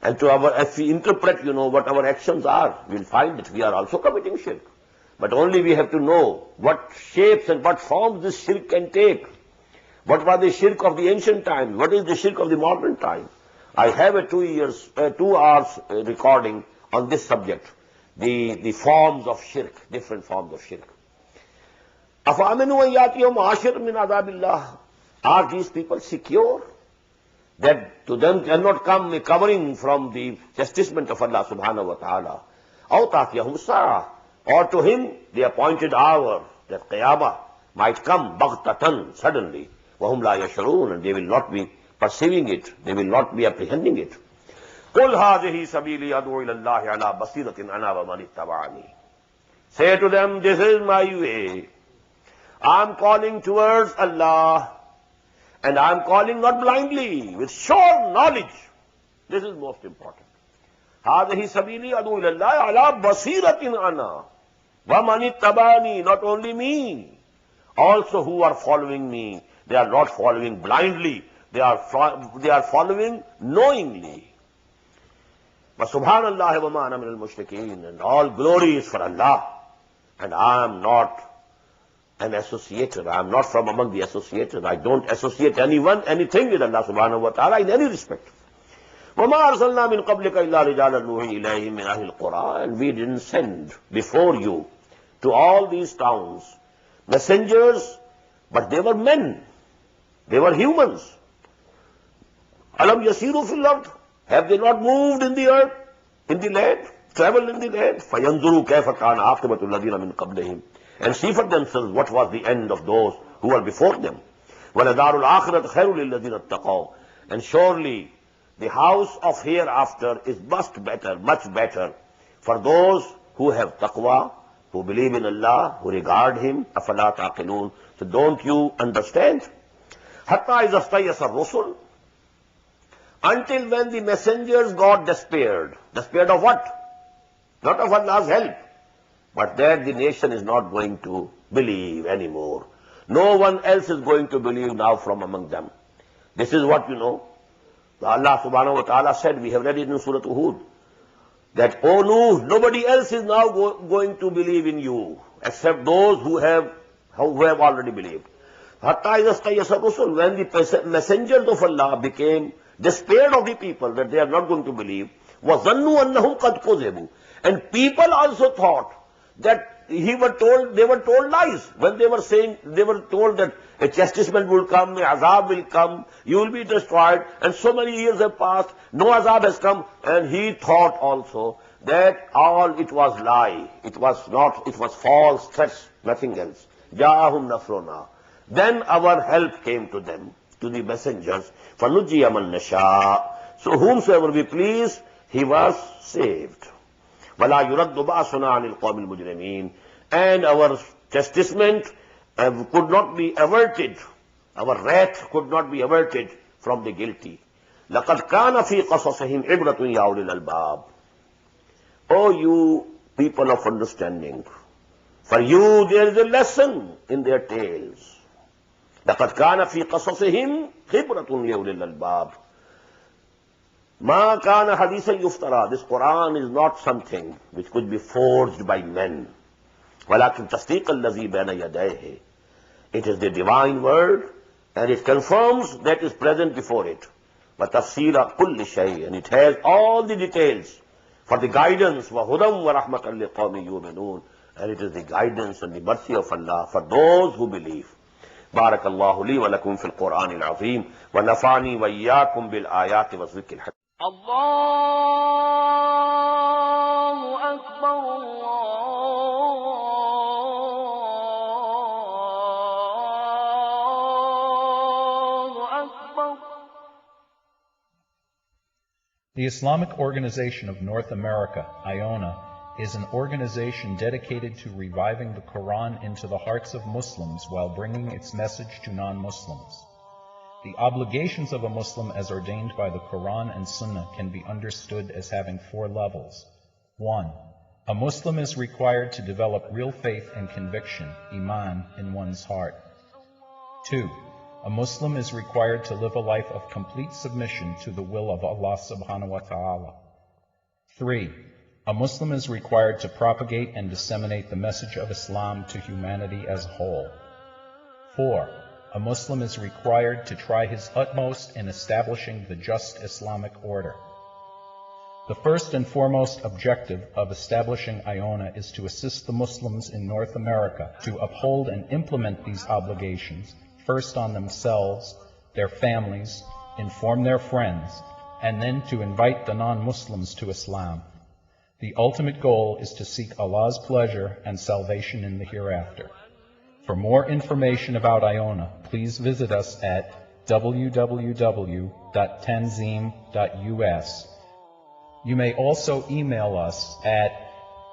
[SPEAKER 2] and if we interpret, what our actions are, we'll find that we are also committing shirk. But only we have to know what shapes and what forms this shirk can take. What was the shirk of the ancient times? What is the shirk of the modern time? I have a 2 hours recording on this subject, the forms of shirk, different forms of shirk. أَفَأَمِنُوا أَن يَأْتِيَهُمْ عَاشِرٌ مِّنْ عَذَابِ اللَّهِ. Are these people secure that to them cannot come a covering from the chastisement of Allah subhanahu wa ta'ala? أَوْ تَأْتِيَهُمُ السَّاعَةُ. Or to him the appointed hour, that qiyamah, might come baghtatan, suddenly. وَهُمْ لَا يَشْعُرُونَ. And they will not be perceiving it, they will not be apprehending it. قُلْ هَذِهِ سَبِيلِي أَدْعُو إِلَى اللَّهِ عَلَى بَصِيرَةٍ أَنَا وَمَنِ اتَّبَعَنِي. Say to them, this is my way. I am calling towards Allah, and I am calling not blindly, with sure knowledge. This is most important. هَذِهِ سَبِيلِي أَدْعُو إِلَى اللَّهِ عَلَى بَصِيرَةٍ أَنَا وَمَنِ اتَّبَعَنِي. Not only me, also who are following me, they are not following blindly, they are following knowingly. وَسُبْحَانَ اللَّهِ وَمَا أَنَا مِنَ الْمُشْرِكِينَ, and all glory is for Allah, and I am not an associator. I am not from among the associators. I don't associate anyone, anything with Allah subhanahu wa ta'ala in any respect. وَمَا أَرْسَلْنَا مِن قَبْلِكَ إِلَّا رِجَالًا نُوحِي إِلَيْهِم مِّنْ أَهْلِ الْقُرَىٰ, and we didn't send before you to all these towns messengers, but they were men. They were humans. أَلَمْ يَسِيرُوا فِي الْأَرْضِ, have they not moved in the earth, in the land, traveled in the land? فَيَنْظُرُوا كَيْفَ كَانَ عَاقِبَةُ الَّذِينَ مِن قَبْلِهِمْ, and see for themselves what was the end of those who were before them. وَلَدَارُ الْآخِرَةِ خَيْرٌ لِلَّذِينَ اتَّقَوْا, and surely the house of hereafter is much better for those who have taqwa, who believe in Allah, who regard Him. أَفَلَا تَعْقِلُونَ, so don't you understand? حَتَّى إِذَا اسْتَيَّسَ الرُّسُلُ, until when the messengers got despaired. Despaired of what? Not of Allah's help, but that the nation is not going to believe anymore. No one else is going to believe now from among them. This is what you know. Allah subhanahu wa ta'ala said, we have read it in Surah Hud, that, O Nuh, nobody else is now going to believe in you, except those who have already believed. Hatta idha istayasa rusul, when the messengers of Allah became despaired of the people that they are not going to believe, وَظَنُّوا أَنَّهُمْ قَدْ كُذِبُوا, and people also thought that they were told lies when they were told that a chastisement will come, a azab will come, you will be destroyed, and so many years have passed, no azab has come, and he thought also that all it was lie, it was false threats, nothing else. جَاءَهُمْ نَصْرُنَا, then our help came to them, to the messengers. فَنُجِّيَ مَن نَشَاءُ, so whomsoever we please, he was saved. وَلَا يُرَدُّ بَأْسُنَا عَنِ الْقَوْمِ الْمُجْرِمِينَ, and our chastisement could not be averted, our wrath could not be averted from the guilty. لَقَدْ كَانَ فِي قَصَصِهِمْ عِبْرَةٌ يَا أُولِي الْأَلْبَابِ, O you people of understanding, for you there is a lesson in their tales. لَقَدْ كَانَ فِي قَصَصِهِمْ عِبْرَةٌ يَا أُولِي الْأَلْبَابِ. Ma kana hadithan yuftara. This Quran is not something which could be forged by men. Walakin tasdiq allazi baina yadayhi. It is the divine word, and it confirms that is present before it. Wa tafsila kulli shay, and it has all the details for the guidance. Wa hudam wa rahmatan liqawmin yu'minun, and it is the guidance and the mercy of Allah for those who believe. Barakallahu li wa lakum fil Quran al-azim, wa nafa'ani wa iyyakum bil ayati wa dhikr al-hakim.
[SPEAKER 1] الله أكبر الله أكبر.
[SPEAKER 3] The Islamic Organization of North America, IONA, is an organization dedicated to reviving the Quran into the hearts of Muslims while bringing its message to non-Muslims. The obligations of a Muslim as ordained by the Quran and Sunnah can be understood as having 4 levels. 1. A Muslim is required to develop real faith and conviction, iman, in one's heart. 2. A Muslim is required to live a life of complete submission to the will of Allah subhanahu wa ta'ala. 3. A Muslim is required to propagate and disseminate the message of Islam to humanity as a whole. 4. A Muslim is required to try his utmost in establishing the just Islamic order. The first and foremost objective of establishing IONA is to assist the Muslims in North America to uphold and implement these obligations, first on themselves, their families, inform their friends, and then to invite the non-Muslims to Islam. The ultimate goal is to seek Allah's pleasure and salvation in the hereafter. For more information about IONA, please visit us at www.tanzim.us. You may also email us at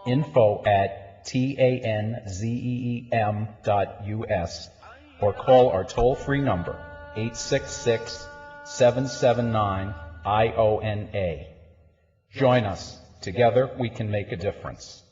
[SPEAKER 3] info@tanzeem.us or call our toll-free number 866-779-IONA. Join us. Together we can make a difference.